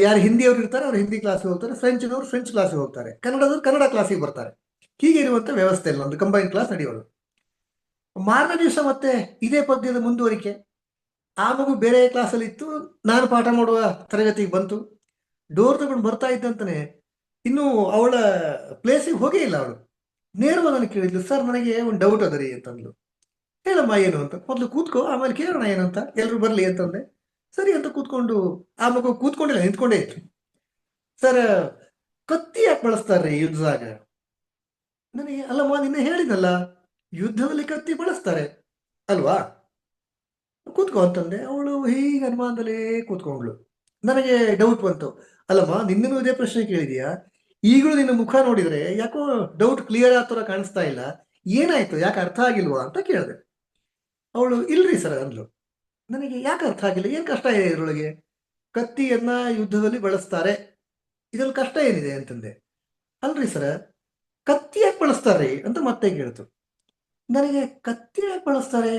[SPEAKER 1] ಯಾರು ಹಿಂದಿಯವರು ಇರ್ತಾರೆ ಅವ್ರು ಹಿಂದಿ ಕ್ಲಾಸಿಗೆ ಹೋಗ್ತಾರೆ, ಫ್ರೆಂಚ್ನವರು ಫ್ರೆಂಚ್ ಕ್ಲಾಸಿಗೆ ಹೋಗ್ತಾರೆ, ಕನ್ನಡದವ್ರು ಕನ್ನಡ ಕ್ಲಾಸಿಗೆ ಬರ್ತಾರೆ. ಹೀಗೆ ಇರುವಂತ ವ್ಯವಸ್ಥೆ ಇಲ್ಲ, ಒಂದು ಕಂಬೈನ್ ಕ್ಲಾಸ್ ನಡೆಯೋದು. ಮಾರನೇ ದಿವಸ ಮತ್ತೆ ಇದೇ ಪದ್ಯದ ಮುಂದುವರಿಕೆ. ಆ ಮಗು ಬೇರೆ ಕ್ಲಾಸಲ್ಲಿ ಇತ್ತು, ನಾನು ಪಾಠ ಮಾಡುವ ತರಗತಿಗೆ ಬಂತು. ಡೋರ್ ತಗೊಂಡು ಬರ್ತಾ ಇದ್ದಂತಾನೆ ಇನ್ನು ಅವಳ ಪ್ಲೇಸಿಗೆ ಹೋಗೇ ಇಲ್ಲ ಅವಳು. ನೇರವಾಗಿ ನನಗೆ ಕೇಳಿದ್ಲು, ಸರ್ ನನಗೆ ಒಂದು ಡೌಟ್ ಅದ ರೀ ಅಂತಂದ್ಲು. ಹೇಳಮ್ಮ ಏನು ಅಂತ. ಮೊದಲು ಕೂತ್ಕೋ, ಆಮೇಲೆ ಕೇಳೋಣ ಏನು ಅಂತ, ಎಲ್ರು ಬರ್ಲಿ ಅಂತಂದೆ. ಸರಿ ಅಂತ ಕೂತ್ಕೊಂಡು, ಆ ಮಗು ಕೂತ್ಕೊಂಡಿಲ್ಲ, ನಿಂತ್ಕೊಂಡೇ ಇತ್ತು. ಸರ್ ಕತ್ತಿ ಯಾಕೆ ಬಳಸ್ತಾರ್ರಿ ಯುದ್ಧದಾಗ? ನನಗೆ, ಅಲ್ಲಮ್ಮ ನಿನ್ನೆ ಹೇಳಿದ್ನಲ್ಲ ಯುದ್ಧದಲ್ಲಿ ಕತ್ತಿ ಬಳಸ್ತಾರೆ ಅಲ್ವಾ, ಕೂತ್ಕೋ ಅಂತಂದೆ. ಅವಳು ಹೀಗೆ ಅನುಮಾನದಲ್ಲೇ ಕೂತ್ಕೊಂಡ್ಳು. ನನಗೆ ಡೌಟ್ ಬಂತು, ಅಲ್ಲಮ್ಮ ನಿನ್ನೂ ಇದೇ ಪ್ರಶ್ನೆ ಕೇಳಿದ್ಯಾ, ಈಗಲೂ ನಿನ್ನ ಮುಖ ನೋಡಿದ್ರೆ ಯಾಕೋ ಡೌಟ್ ಕ್ಲಿಯರ್ ಆತರ ಕಾಣಿಸ್ತಾ ಇಲ್ಲ, ಏನಾಯ್ತು, ಯಾಕೆ ಅರ್ಥ ಆಗಿಲ್ವಾ ಅಂತ ಕೇಳಿದೆ. ಅವಳು ಇಲ್ರಿ ಸರ್ ಅಂದ್ಲು. ನನಗೆ ಯಾಕೆ ಅರ್ಥ ಆಗಿಲ್ಲ, ಏನ್ ಕಷ್ಟ ಇದೆ ಇದ್ರೊಳಗೆ, ಕತ್ತಿಯನ್ನ ಯುದ್ಧದಲ್ಲಿ ಬಳಸ್ತಾರೆ, ಇದ್ರಲ್ಲಿ ಕಷ್ಟ ಏನಿದೆ ಅಂತಂದೆ. ಅಲ್ರಿ ಸರ್ ಕತ್ತಿ ಯಾಕೆ ಬಳಸ್ತಾರೆ ಅಂತ ಮತ್ತೆ ಕೇಳ್ತು. ನನಗೆ ಕತ್ತಿ ಯಾಕೆ ಬಳಸ್ತಾರೆ,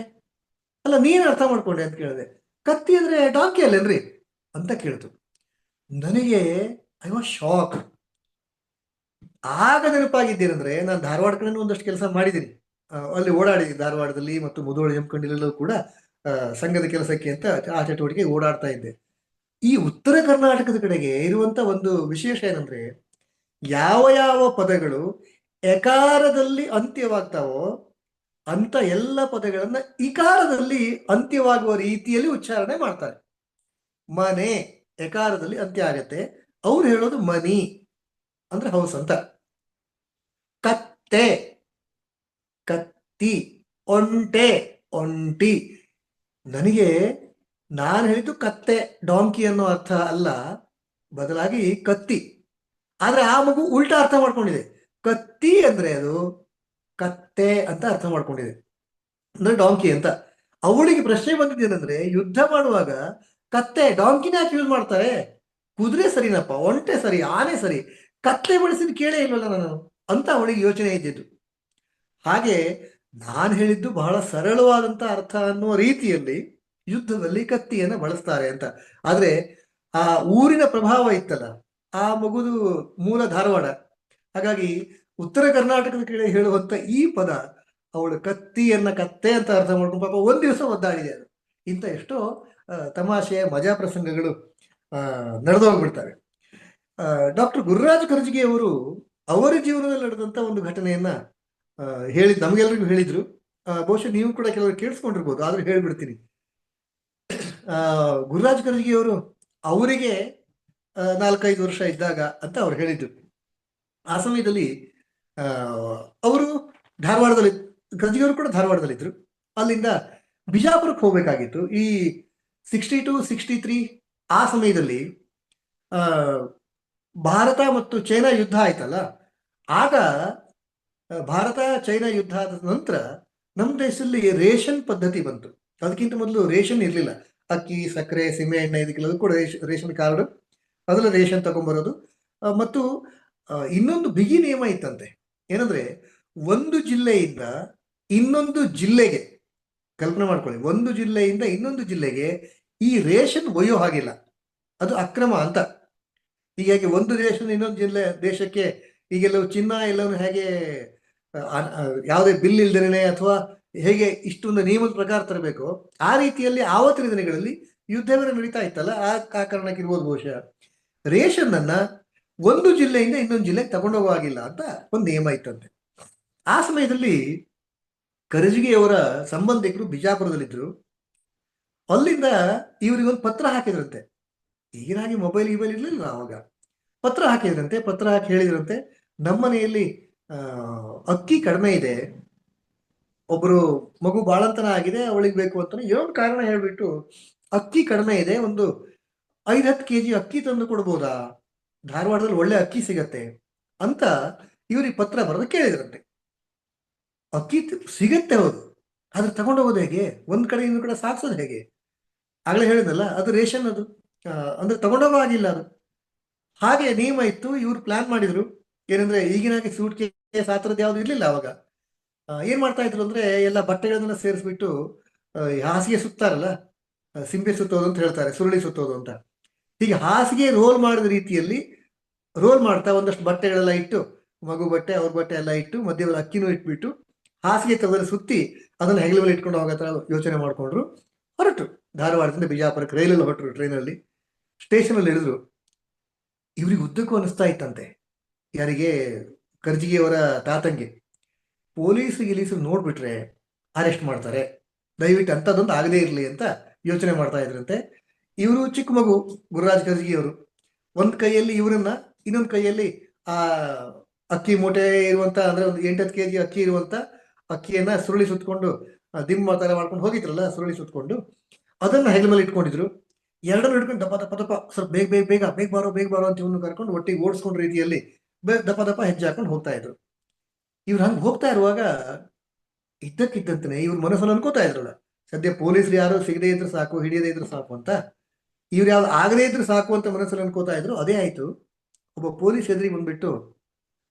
[SPEAKER 1] ಅಲ್ಲ ನೀನ್ ಅರ್ಥ ಮಾಡ್ಕೊಂಡೆ ಅಂತ ಕೇಳಿದೆ. ಕತ್ತಿ ಅಂದ್ರೆ ಡಾಂಕಿ ಅಲ್ಲೇನ್ರಿ ಅಂತ ಕೇಳ್ತು. ನನಗೆ ಐ ವಾಸ್ ಶಾಕ್. ಆಗ ನೆನಪಾಗಿದ್ದೇನೆಂದ್ರೆ, ನಾನು ಧಾರವಾಡ ಕಡೆ ಒಂದಷ್ಟು ಕೆಲಸ ಮಾಡಿದ್ದೀನಿ, ಅಲ್ಲಿ ಓಡಾಡಿದ್ದೀನಿ ಧಾರವಾಡದಲ್ಲಿ ಮತ್ತು ಮುಧೋಳ ಜಮಖಂಡಿಲಲ್ಲೂ ಕೂಡ ಸಂಘದ ಕೆಲಸಕ್ಕೆ ಅಂತ ಆ ಚಟುವಟಿಕೆ ಓಡಾಡ್ತಾ ಇದ್ದೆ. ಈ ಉತ್ತರ ಕರ್ನಾಟಕದ ಕಡೆಗೆ ಇರುವಂತ ಒಂದು ವಿಶೇಷ ಏನಂದ್ರೆ, ಯಾವ ಯಾವ ಪದಗಳು ಎಕಾರದಲ್ಲಿ ಅಂತ್ಯವಾಗ್ತಾವೋ ಅಂತ ಎಲ್ಲ ಪದಗಳನ್ನ ಇಕಾರದಲ್ಲಿ ಅಂತ್ಯವಾಗುವ ರೀತಿಯಲ್ಲಿ ಉಚ್ಚಾರಣೆ ಮಾಡ್ತಾರೆ. ಮನೆ ಎಕಾರದಲ್ಲಿ ಅಂತ್ಯ ಆಗತ್ತೆ, ಅವ್ರು ಹೇಳೋದು ಮನಿ ಅಂದ್ರೆ ಹೌಸ್ ಅಂತ. ಕತ್ತೆ ಕತ್ತಿ, ಒಂಟೆ ಒಂಟಿ. ನನಗೆ ನಾನು ಹೇಳಿದ್ದು ಕತ್ತೆ ಡಾಂಕಿ ಅನ್ನೋ ಅರ್ಥ ಅಲ್ಲ, ಬದಲಾಗಿ ಕತ್ತಿ. ಆದ್ರೆ ಆ ಮಗು ಉಲ್ಟಾ ಅರ್ಥ ಮಾಡ್ಕೊಂಡಿದೆ, ಕತ್ತಿ ಅಂದ್ರೆ ಅದು ಕತ್ತೆ ಅಂತ ಅರ್ಥ ಮಾಡ್ಕೊಂಡಿದೆ, ಅಂದ್ರೆ ಡಾಂಕಿ ಅಂತ. ಅವಳಿಗೆ ಪ್ರಶ್ನೆ ಬಂದಿದ್ದೇನೆಂದ್ರೆ, ಯುದ್ಧ ಮಾಡುವಾಗ ಕತ್ತೆ ಡಾಂಕಿನ ಯಾಕೆ ಯೂಸ್ ಮಾಡ್ತಾರೆ, ಕುದುರೆ ಸರಿನಪ್ಪ, ಒಂಟೆ ಸರಿ, ಆನೆ ಸರಿ, ಕತ್ತೆ ಬಳಸಿದ ಕೇಳೇ ಇಲ್ವಲ್ಲ ನಾನು ಅಂತ ಅವಳಿಗೆ ಯೋಚನೆ ಇದ್ದಿದ್ದು. ಹಾಗೆ ನಾನು ಹೇಳಿದ್ದು ಬಹಳ ಸರಳವಾದಂತ ಅರ್ಥ ಅನ್ನುವ ರೀತಿಯಲ್ಲಿ ಯುದ್ಧದಲ್ಲಿ ಕತ್ತಿಯನ್ನ ಬಳಸ್ತಾರೆ ಅಂತ. ಆದ್ರೆ ಆ ಊರಿನ ಪ್ರಭಾವ ಇತ್ತಲ್ಲ, ಆ ಮಗುದು ಮೂಲ ಧಾರವಾಡ, ಹಾಗಾಗಿ ಉತ್ತರ ಕರ್ನಾಟಕದ ಕಡೆ ಹೇಳುವಂತ ಈ ಪದ, ಅವಳು ಕತ್ತಿಯನ್ನ ಕತ್ತೆ ಅಂತ ಅರ್ಥ ಮಾಡ್ಕೊಂಡು ಪಾಪ ಒಂದ್ ದಿವಸ ಒದ್ದಾಡಿದೆ ಅದು. ಇಂಥ ಎಷ್ಟೋ ತಮಾಷೆ ಮಜಾ ಪ್ರಸಂಗಗಳು ನಡೆದು ಹೋಗ್ಬಿಡ್ತವೆ. ಡಾಕ್ಟರ್ ಗುರುರಾಜ್ ಕರ್ಜಗಿ ಅವರು ಅವರ ಜೀವನದಲ್ಲಿ ನಡೆದಂತ ಒಂದು ಘಟನೆಯನ್ನ ಹೇಳಿ ನಮ್ಗೆಲ್ರಿಗೂ ಹೇಳಿದ್ರು. ಬಹುಶಃ ನೀವು ಕೂಡ ಕೆಲವರು ಕೇಳಿಸ್ಕೊಂಡಿರ್ಬೋದು, ಆದ್ರೆ ಹೇಳ್ಬಿಡ್ತೀನಿ. ಗುರುರಾಜ್ ಕರ್ಜಗಿ ಅವರು ಅವರಿಗೆ 4-5 ವರ್ಷ ಇದ್ದಾಗ ಅಂತ ಅವ್ರು ಹೇಳಿದ್ರು. ಆ ಸಮಯದಲ್ಲಿ ಅವರು ಧಾರವಾಡದಲ್ಲಿ, ಕರ್ಜಗಿ ಅವರು ಕೂಡ ಧಾರವಾಡದಲ್ಲಿದ್ರು. ಅಲ್ಲಿಂದ ಬಿಜಾಪುರಕ್ಕೆ ಹೋಗ್ಬೇಕಾಗಿತ್ತು. ಈ 62, 63 ಆ ಸಮಯದಲ್ಲಿ ಭಾರತ ಮತ್ತು ಚೈನಾ ಯುದ್ಧ ಆಯ್ತಲ್ಲ. ಆಗ ಭಾರತ ಚೈನಾ ಯುದ್ಧ ಆದ ನಂತರ ನಮ್ಮ ದೇಶದಲ್ಲಿ ರೇಷನ್ ಪದ್ಧತಿ ಬಂತು. ಅದಕ್ಕಿಂತ ಮೊದಲು ರೇಷನ್ ಇರಲಿಲ್ಲ. ಅಕ್ಕಿ, ಸಕ್ಕರೆ, ಸೀಮೆ ಎಣ್ಣೆ ಇದಕ್ಕೆಲ್ಲದೂ ಕೂಡ ರೇಷನ್ ಕಾರ್ಡ್, ಅದೆಲ್ಲ ರೇಷನ್ ತಗೊಂಡ್ಬರೋದು. ಮತ್ತು ಇನ್ನೊಂದು ಬಿಗಿ ನಿಯಮ ಇತ್ತಂತೆ. ಏನಂದ್ರೆ, ಒಂದು ಜಿಲ್ಲೆಯಿಂದ ಇನ್ನೊಂದು ಜಿಲ್ಲೆಗೆ, ಕಲ್ಪನೆ ಮಾಡ್ಕೊಳ್ಳಿ, ಒಂದು ಜಿಲ್ಲೆಯಿಂದ ಇನ್ನೊಂದು ಜಿಲ್ಲೆಗೆ ಈ ರೇಷನ್ ಒಯ್ಯೋ ಹಾಗಿಲ್ಲ, ಅದು ಅಕ್ರಮ ಅಂತ. ಹೀಗಾಗಿ ಒಂದು ದೇಶದಿಂದ ಇನ್ನೊಂದು ದೇಶಕ್ಕೆ ಈಗೆಲ್ಲವೂ ಚಿನ್ನ ಎಲ್ಲವೂ ಹೇಗೆ ಯಾವುದೇ ಬಿಲ್ ಇಲ್ದೇನೆ ಅಥವಾ ಹೇಗೆ ಇಷ್ಟೊಂದು ನಿಯಮದ ಪ್ರಕಾರ ತರಬೇಕು, ಆ ರೀತಿಯಲ್ಲಿ ಆವತ್ತಿನ ದಿನಗಳಲ್ಲಿ ಯುದ್ಧವೇ ನಡೀತಾ ಇತ್ತಲ್ಲ, ಆ ಕಾರಣಕ್ಕೆ ಇರ್ಬೋದು ಬಹುಶಃ. ರೇಷನ್ ಅನ್ನ ಒಂದು ಜಿಲ್ಲೆಯಿಂದ ಇನ್ನೊಂದು ಜಿಲ್ಲೆಗೆ ತಗೊಂಡೋಗುವಾಗಿಲ್ಲ ಅಂತ ಒಂದು ನಿಯಮ ಇತ್ತಂತೆ. ಆ ಸಮಯದಲ್ಲಿ ಕರ್ಜಗಿಯವರ ಸಂಬಂಧಿಕರು ಬಿಜಾಪುರದಲ್ಲಿದ್ರು. ಅಲ್ಲಿಂದ ಇವರಿಗೊಂದು ಪತ್ರ ಹಾಕಿದ್ರಂತೆ. ಈಗಿನಾಗಿ ಮೊಬೈಲ್ ಇರಲಿಲ್ಲ ಅವಾಗ. ಪತ್ರ ಹಾಕಿದ್ರಂತೆ. ಪತ್ರ ಹಾಕಿ ಹೇಳಿದ್ರಂತೆ, ನಮ್ಮನೆಯಲ್ಲಿ ಅಕ್ಕಿ ಕಡಿಮೆ ಇದೆ, ಒಬ್ರು ಮಗು ಬಾಳಂತನ ಆಗಿದೆ, ಅವಳಿಗೆ ಬೇಕು ಅಂತ ಏನೋ ಕಾರಣ ಹೇಳ್ಬಿಟ್ಟು ಅಕ್ಕಿ ಕಡಿಮೆ ಇದೆ, ಒಂದು 5-10 kg ಅಕ್ಕಿ ತಂದು ಕೊಡ್ಬೋದಾ, ಧಾರವಾಡದಲ್ಲಿ ಒಳ್ಳೆ ಅಕ್ಕಿ ಸಿಗತ್ತೆ ಅಂತ ಇವ್ರಿಗೆ ಪತ್ರ ಬರೆದು ಕೇಳಿದ್ರಂತೆ. ಅಕ್ಕಿ ಸಿಗತ್ತೆ ಹೌದು, ಆದ್ರೆ ತಗೊಂಡೋಗೋದು ಹೇಗೆ, ಒಂದ್ ಕಡೆ ಇನ್ನೊಂದು ಕಡೆ ಸಾಕ್ಸೋದು ಹೇಗೆ? ಆಗ್ಲೇ ಹೇಳಿದ್ನಲ್ಲ, ಅದು ರೇಷನ್, ಅದು ಅಂದ್ರೆ ತಗೊಂಡೋಗೋ ಆಗಿಲ್ಲ ಅದು. ಹಾಗೆ ನಿಯಮ ಇತ್ತು. ಇವ್ರು ಪ್ಲಾನ್ ಮಾಡಿದ್ರು. ಏನಂದ್ರೆ, ಈಗಿನಾಗೆ ಸೂಟ್ ಕೇಸ್ ಆ ಥರದ್ದು ಯಾವ್ದು ಇರ್ಲಿಲ್ಲ ಅವಾಗ. ಏನ್ ಮಾಡ್ತಾ ಇದ್ರು ಅಂದ್ರೆ, ಎಲ್ಲ ಬಟ್ಟೆಗಳನ್ನ ಸೇರಿಸ್ಬಿಟ್ಟು ಹಾಸಿಗೆ ಸುತ್ತಾರಲ್ಲ, ಸಿಂಬೆ ಸುತ್ತೋದು ಅಂತ ಹೇಳ್ತಾರೆ, ಸುರುಳಿ ಸುತ್ತೋದು ಅಂತ. ಹೀಗೆ ಹಾಸಿಗೆ ರೋಲ್ ಮಾಡಿದ ರೀತಿಯಲ್ಲಿ ರೋಲ್ ಮಾಡ್ತಾ ಒಂದಷ್ಟು ಬಟ್ಟೆಗಳೆಲ್ಲ ಇಟ್ಟು, ಮಗು ಬಟ್ಟೆ, ಅವ್ರ ಬಟ್ಟೆ ಎಲ್ಲ ಇಟ್ಟು, ಮಧ್ಯದಲ್ಲಿ ಅಕ್ಕಿನೂ ಇಟ್ಬಿಟ್ಟು ಹಾಸಿಗೆ ತಗದಲ್ಲಿ ಸುತ್ತಿ ಅದನ್ನ ಹೆಗಲ ಮೇಲೆ ಇಟ್ಕೊಂಡು ಹೋಗೋ ಥರ ಯೋಚನೆ ಮಾಡ್ಕೊಂಡ್ರು. ಹೊರಟು ಧಾರವಾಡದಿಂದ ಬಿಜಾಪುರಕ್ಕೆ ರೈಲಲ್ಲಿ ಹೊರಟರು. ಟ್ರೈನಲ್ಲಿ ಸ್ಟೇಷನ್ ಅಲ್ಲಿ ಇಳಿದ್ರು. ಇವ್ರಿಗೆ ಉದ್ದಕ್ಕೂ ಅನಿಸ್ತಾ ಇತ್ತಂತೆ, ಯಾರಿಗೆ, ಕರ್ಜಗಿಯವರ ತಾತಂಗೆ, ಪೊಲೀಸರು ನೋಡ್ಬಿಟ್ರೆ ಅರೆಸ್ಟ್ ಮಾಡ್ತಾರೆ, ದಯವಿಟ್ಟು ಅಂಥದ್ದೊಂದು ಆಗದೇ ಇರಲಿ ಅಂತ ಯೋಚನೆ ಮಾಡ್ತಾ ಇದ್ರಂತೆ. ಇವರು ಚಿಕ್ಕ ಮಗು, ಗುರುರಾಜ್ ಕರ್ಜಗಿಯವರು, ಒಂದ್ ಕೈಯಲ್ಲಿ ಇವರನ್ನ, ಇನ್ನೊಂದು ಕೈಯಲ್ಲಿ ಆ ಅಕ್ಕಿ ಮೂಟೆ ಇರುವಂತ, ಅಂದ್ರೆ ಒಂದು 8-10 kg ಅಕ್ಕಿ ಇರುವಂತ ಅಕ್ಕಿಯನ್ನ ಸುರುಳಿ ಸುತ್ಕೊಂಡು, ದಿಮ್ಮ ತರ ಮಾಡ್ಕೊಂಡು ಹೋಗಿದ್ರಲ್ಲ, ಸುರುಳಿ ಸುತ್ಕೊಂಡು ಅದನ್ನ ಹೆಗಲ ಮೇಲೆ ಇಟ್ಕೊಂಡಿದ್ರು. ಎರಡನ್ನು ಹಿಡ್ಕೊಂಡು ದಪ್ಪ ದಪ್ಪ ದಪ್ಪ, ಸ್ವಲ್ಪ ಬೇಗ ಬೇಗ ಬೇಗ ಬೇಗ ಬಾರೋ ಅಂತ ಇವನು ಕರ್ಕೊಂಡು ಒಟ್ಟಿಗೆ ಓಡಿಸ್ಕೊಂಡ್ ರೀತಿಯಲ್ಲಿ ದಪ್ಪ ದಪ್ಪ ಹೆಜ್ಜೆ ಹಾಕೊಂಡು ಹೋಗ್ತಾ ಇದ್ರು. ಇವ್ರು ಹಂಗೆ ಹೋಗ್ತಾ ಇರುವಾಗ ಇದ್ದಕ್ಕಿದ್ದಂತೆ ಇವ್ರ ಮನಸ್ಸಲ್ಲಿ ಅನ್ಕೋತಾ ಇದ್ರಲ್ಲ, ಸದ್ಯ ಪೊಲೀಸರು ಯಾರು ಸಿಗದೇ ಇದ್ರು ಸಾಕು, ಹಿಡಿಯದೇ ಇದ್ರು ಸಾಕು ಅಂತ. ಇವ್ರು ಯಾವ್ದು ಆಗದೇ ಇದ್ರು ಸಾಕು ಅಂತ ಮನಸ್ಸಲ್ಲಿ ಅನ್ಕೋತಾ ಇದ್ರು. ಅದೇ ಆಯ್ತು. ಒಬ್ಬ ಪೊಲೀಸ್ ಎದುರಿಗೆ ಬಂದ್ಬಿಟ್ಟು,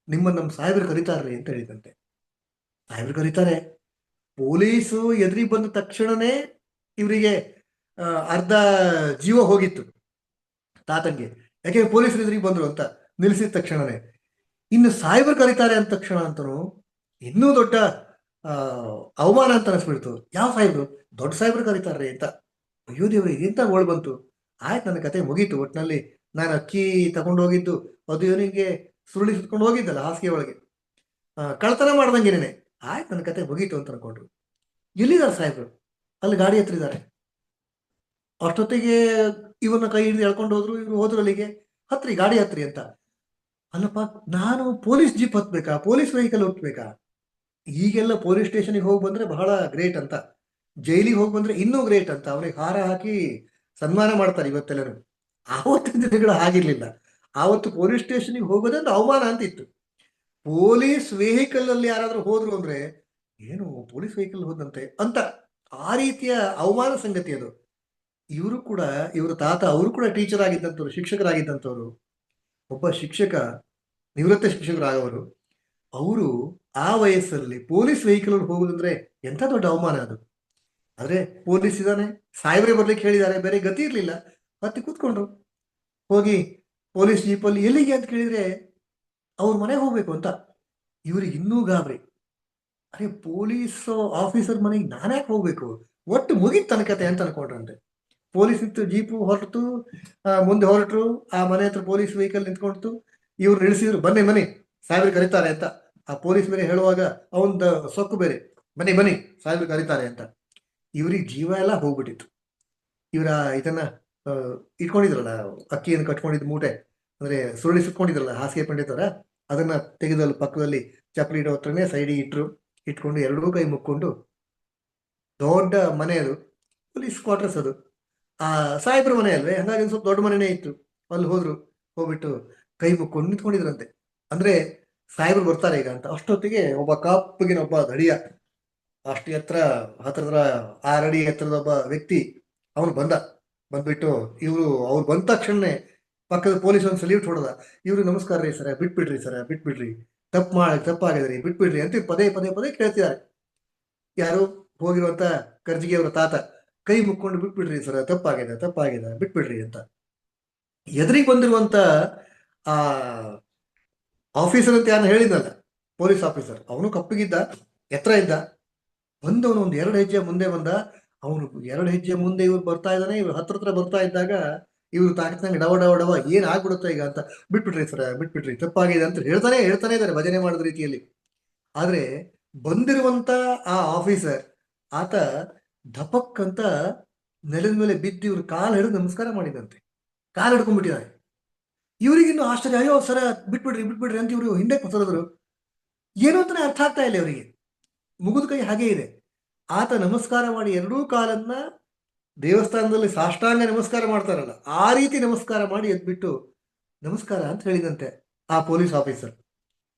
[SPEAKER 1] ನಿಮ್ಮನ್ನ ನಮ್ಮ ಸಾಹೇಬ್ರು ಕರೀತಾರ್ರಿ ಅಂತ ಹೇಳಿದಂತೆ. ಸಾಹೇಬ್ರು ಕರೀತಾರೆ. ಪೊಲೀಸು ಎದುರಿಗೆ ಬಂದ ತಕ್ಷಣನೇ ಇವರಿಗೆ ಅರ್ಧ ಜೀವ ಹೋಗಿತ್ತು ತಾತಂಗೆ. ಯಾಕೆ ಪೊಲೀಸರು ಎದುರಿಗೆ ಬಂದ್ರು ಅಂತ ನಿಲ್ಲಿಸಿದ ತಕ್ಷಣನೇ. ಇನ್ನು ಸಾಹೇಬರು ಕರೀತಾರೆ ಅಂದ ತಕ್ಷಣ ಅಂತನೂ ಇನ್ನೂ ದೊಡ್ಡ ಅವಮಾನ ಅಂತ ಅನಿಸ್ಬಿಡ್ತು. ಯಾವ ಸಾಹೇಬ್ರು? ದೊಡ್ಡ ಸಾಹೇಬ್ರು ಕರೀತಾರ್ರಿ ಅಂತ. ಅಯ್ಯೋ ದೇವ್ರಿ, ಎಂತ ಓಳ್ ಬಂತು. ಆಯ್ತು, ನನ್ನ ಕತೆ ಮುಗೀತು. ಒಟ್ಟಿನಲ್ಲಿ ನಾನು ಅಕ್ಕಿ ತಗೊಂಡು ಹೋಗಿದ್ದು ಅದು ಇವನಿಗೆ ಸುರುಳಿ ಸುತ್ಕೊಂಡು ಹೋಗಿದ್ದಲ್ಲ ಹಾಸಿಗೆ ಒಳಗೆ, ಕಳ್ತನ ಮಾಡ್ದಂಗೆನೆ. ಆಯ್ತು, ನನ್ನ ಕತೆ ಮುಗೀತು ಅಂತ ಅನ್ಕೊಂಡ್ರು. ಎಲ್ಲಿದ್ದಾರೆ ಸಾಹೇಬ್ರು? ಅಲ್ಲಿ ಗಾಡಿ ಹತ್ರ ಇದ್ದಾರೆ. ಅಷ್ಟೊತ್ತಿಗೆ ಇವನ್ನ ಕೈ ಹಿಡಿದು ಎಳ್ಕೊಂಡು ಹೋದ್ರು. ಇವ್ರು ಹೋದ್ರು ಅಲ್ಲಿಗೆ, ಹತ್ರಿ ಗಾಡಿ ಹತ್ರಿ ಅಂತ. ಅಲ್ಲಪ್ಪ, ನಾನು ಪೊಲೀಸ್ ಜೀಪ್ ಹತ್ಬೇಕಾ, ಪೊಲೀಸ್ ವೆಹಿಕಲ್ ಹತ್ಬೇಕಾ? ಈಗೆಲ್ಲ ಪೊಲೀಸ್ ಸ್ಟೇಷನ್ಗೆ ಹೋಗಿ ಬಂದ್ರೆ ಬಹಳ ಗ್ರೇಟ್ ಅಂತ, ಜೈಲಿಗೆ ಹೋಗಿ ಬಂದ್ರೆ ಇನ್ನೂ ಗ್ರೇಟ್ ಅಂತ ಅವ್ರಿಗೆ ಹಾರ ಹಾಕಿ ಸನ್ಮಾನ ಮಾಡ್ತಾರೆ ಇವತ್ತೆಲ್ಲರೂ. ಆವತ್ತಿನ ದಿನಗಳು ಆಗಿರ್ಲಿಲ್ಲ. ಆವತ್ತು ಪೊಲೀಸ್ ಸ್ಟೇಷನ್ಗೆ ಹೋಗೋದಂದ್ರೆ ಅವಮಾನ ಅಂತ ಇತ್ತು. ಪೊಲೀಸ್ ವೆಹಿಕಲ್ ಅಲ್ಲಿ ಯಾರಾದ್ರೂ ಹೋದ್ರು ಅಂದ್ರೆ, ಏನು ಪೊಲೀಸ್ ವೆಹಿಕಲ್ ಹೋದಂತೆ ಅಂತ, ಆ ರೀತಿಯ ಅವಮಾನ ಸಂಗತಿ ಅದು. ಇವರು ಕೂಡ, ಇವರ ತಾತ ಅವರು ಕೂಡ ಟೀಚರ್ ಆಗಿದ್ದಂಥವ್ರು, ಶಿಕ್ಷಕರಾಗಿದ್ದಂಥವ್ರು. ಒಬ್ಬ ಶಿಕ್ಷಕ, ನಿವೃತ್ತ ಶಿಕ್ಷಕರಾಗವರು, ಅವರು ಆ ವಯಸ್ಸಲ್ಲಿ ಪೊಲೀಸ್ ವೆಹಿಕಲ್ ಹೋಗುದಂದ್ರೆ ಎಂಥ ದೊಡ್ಡ ಅವಮಾನ ಅದು. ಆದ್ರೆ ಪೊಲೀಸ್ ಇದ್ದಾನೆ, ಸಾಹೇಬ್ರೆ ಬರ್ಲಿಕ್ಕೆ ಹೇಳಿದ್ದಾರೆ, ಬೇರೆ ಗತಿ ಇರ್ಲಿಲ್ಲ, ಹತ್ತಿ ಕೂತ್ಕೊಂಡ್ರು. ಹೋಗಿ ಪೊಲೀಸ್ ಜೀಪಲ್ಲಿ ಎಲ್ಲಿಗೆ ಅಂತ ಕೇಳಿದ್ರೆ, ಅವ್ರ ಮನೆಗೆ ಹೋಗ್ಬೇಕು ಅಂತ. ಇವ್ರಿಗೆ ಇನ್ನೂ ಗಾಬರಿ. ಅರೆ ಪೊಲೀಸ್ ಆಫೀಸರ್ ಮನೆಗೆ ನಾನ್ಯಾಕೆ ಹೋಗ್ಬೇಕು, ಒಟ್ಟು ಮುಗಿತ್ ತನಕತೆ ಅಂತ ಅನ್ಕೊಂಡ್ರಂತೆ. ಪೊಲೀಸ್ ನಿಂತು ಜೀಪು ಹೊರಟು, ಮುಂದೆ ಹೊರಟರು. ಆ ಮನೆ ಹತ್ರ ಪೊಲೀಸ್ ವೆಹಿಕಲ್ ನಿಂತ್ಕೊಳ್ತು. ಇವ್ರು ನಿಲ್ಲಿಸಿದ್ರು, ಬನ್ನಿ ಬನ್ನಿ ಸಾಹೇಬ್ರು ಕರೀತಾರೆ ಅಂತ. ಆ ಪೊಲೀಸ್ ಬೇರೆ ಹೇಳುವಾಗ ಅವನ ಸೊಕ್ಕು ಬೇರೆ, ಬನ್ನಿ ಬನ್ನಿ ಸಾಹೇಬ್ರು ಕರೀತಾರೆ ಅಂತ. ಇವ್ರಿಗೆ ಜೀವ ಎಲ್ಲ ಹೋಗ್ಬಿಟ್ಟಿತ್ತು. ಇವರ ಇದನ್ನ ಇಟ್ಕೊಂಡಿದ್ರಲ್ಲ, ಅಕ್ಕಿಯನ್ನು ಕಟ್ಕೊಂಡಿದ್ದ ಮೂಟೆ, ಅಂದ್ರೆ ಸುರುಳಿ ಸುತ್ಕೊಂಡಿದ್ರಲ್ಲ ಹಾಸಿಗೆ ಪಂಡಿತರ, ಅದನ್ನ ತೆಗೆದಲ್ಲಿ ಪಕ್ಕದಲ್ಲಿ ಚಪ್ಪಲಿ ಇಡೋ ಹತ್ರನೇ ಸೈಡಿಗೆ ಇಟ್ರು. ಇಟ್ಕೊಂಡು ಎರಡೂ ಕೈ ಮುಕ್ಕೊಂಡು, ದೊಡ್ಡ ಮನೆ ಅದು, ಪೊಲೀಸ್ ಕ್ವಾರ್ಟರ್ಸ್ ಅದು, ಆ ಸಾಹೇಬ್ರ ಮನೆ ಅಲ್ವೇ, ಹಂಗಾಗಿ ಸ್ವಲ್ಪ ದೊಡ್ಡ ಮನೆನೇ ಇತ್ತು. ಅಲ್ಲಿ ಹೋದ್ರು. ಹೋಗ್ಬಿಟ್ಟು ಕೈ ಮುಕ್ಕೊಂಡು ನಿಂತ್ಕೊಂಡಿದ್ರಂತೆ. ಅಂದ್ರೆ ಸಾಹೇಬ್ರು ಬರ್ತಾರೆ ಈಗ ಅಂತ. ಅಷ್ಟೊತ್ತಿಗೆ ಒಬ್ಬ ಕಪ್ಪಗಿನ ಒಬ್ಬ ದಡಿಯ, ಅಷ್ಟು ಎತ್ತರ, ಹತ್ರ 6 ಅಡಿ ಎತ್ತರದ ಒಬ್ಬ ವ್ಯಕ್ತಿ ಅವನು ಬಂದ್ಬಿಟ್ಟು ಅವ್ರು ಬಂದ ತಕ್ಷಣ ಪಕ್ಕದ ಪೊಲೀಸ್ ಒಂದು ಸಲ್ಯೂಟ್ ಹೊಡೆದ. ಇವ್ರು ನಮಸ್ಕಾರ ರೀ ಸರ, ಬಿಟ್ಬಿಡ್ರಿ ಸರ, ಬಿಟ್ಬಿಡ್ರಿ, ತಪ್ಪಾಗಿದ್ರಿ, ಬಿಟ್ಬಿಡ್ರಿ ಅಂತ ಪದೇ ಪದೇ ಪದೇ ಕೇಳ್ತಿದ್ದಾರೆ. ಯಾರು ಹೋಗಿರುವಂತ ಕರ್ಜಿಗೆ ಅವರ ತಾತ ಕೈ ಮುಕ್ಕೊಂಡು ಬಿಟ್ಬಿಡ್ರಿ ಸರ, ತಪ್ಪಾಗಿದೆ ಬಿಟ್ಬಿಡ್ರಿ ಅಂತ. ಎದುರಿಗೆ ಬಂದಿರುವಂತ ಆ ಆಫೀಸರ್ ಅಂತ ಯಾರು ಹೇಳಿದ್ನಲ್ಲ, ಪೊಲೀಸ್ ಆಫೀಸರ್, ಅವನು ಕಪ್ಪಗಿದ್ದ, ಎತ್ತರ ಇದ್ದ. ಬಂದವನು ಒಂದು 2 ಹೆಜ್ಜೆ ಮುಂದೆ ಬಂದ. ಅವನು 2 ಹೆಜ್ಜೆ ಮುಂದೆ ಇವ್ರು ಬರ್ತಾ ಇದ್ದಾನೆ. ಇವ್ರು ಹತ್ರ ಬರ್ತಾ ಇದ್ದಾಗ ಇವ್ರು ತಾಕತ್ನಂಗೆ ಡವ ಏನ್ ಆಗ್ಬಿಡುತ್ತೆ ಈಗ ಅಂತ, ಬಿಟ್ಬಿಟ್ರಿ ಸರ, ಬಿಟ್ಬಿಟ್ರಿ, ತಪ್ಪಾಗಿದೆ ಅಂತ ಹೇಳ್ತಾನೆ ಇದ್ದಾರೆ ಭಜನೆ ಮಾಡಿದ ರೀತಿಯಲ್ಲಿ. ಆದ್ರೆ ಬಂದಿರುವಂತ ಆ ಆಫೀಸರ್, ಆತ ಧಪಕ್ ಅಂತ ನೆಲದ ಮೇಲೆ ಬಿದ್ದು ಇವ್ರು ಕಾಲು ಹಿಡಿದು ನಮಸ್ಕಾರ ಮಾಡಿದಂತೆ. ಕಾಲು ಹಿಡ್ಕೊಂಡ್ಬಿಟ್ಟಿದ್ದಾರೆ. ಇವರಿಗಿನ್ನು ಆಶ್ಚರ್ಯ, ಅಯ್ಯೋ ಸರ ಬಿಟ್ಬಿಡ್ರಿ ಅಂತ ಇವರು ಹಿಂದೆ ಸರಿದ್ರು. ಏನು ಅಂತಾನೆ ಅರ್ಥ ಆಗ್ತಾ ಇಲ್ಲ ಇವರಿಗೆ. ಮುಗಿದ ಕೈ ಹಾಗೆ ಇದೆ. ಆತ ನಮಸ್ಕಾರ ಮಾಡಿ ಎರಡೂ ಕಾಲನ್ನ ದೇವಸ್ಥಾನದಲ್ಲಿ ಸಾಷ್ಟಾಂಗ ನಮಸ್ಕಾರ ಮಾಡ್ತಾರಲ್ಲ, ಆ ರೀತಿ ನಮಸ್ಕಾರ ಮಾಡಿ ಎದ್ಬಿಟ್ಟು ನಮಸ್ಕಾರ ಅಂತ ಹೇಳಿದಂತೆ ಆ ಪೊಲೀಸ್ ಆಫೀಸರ್.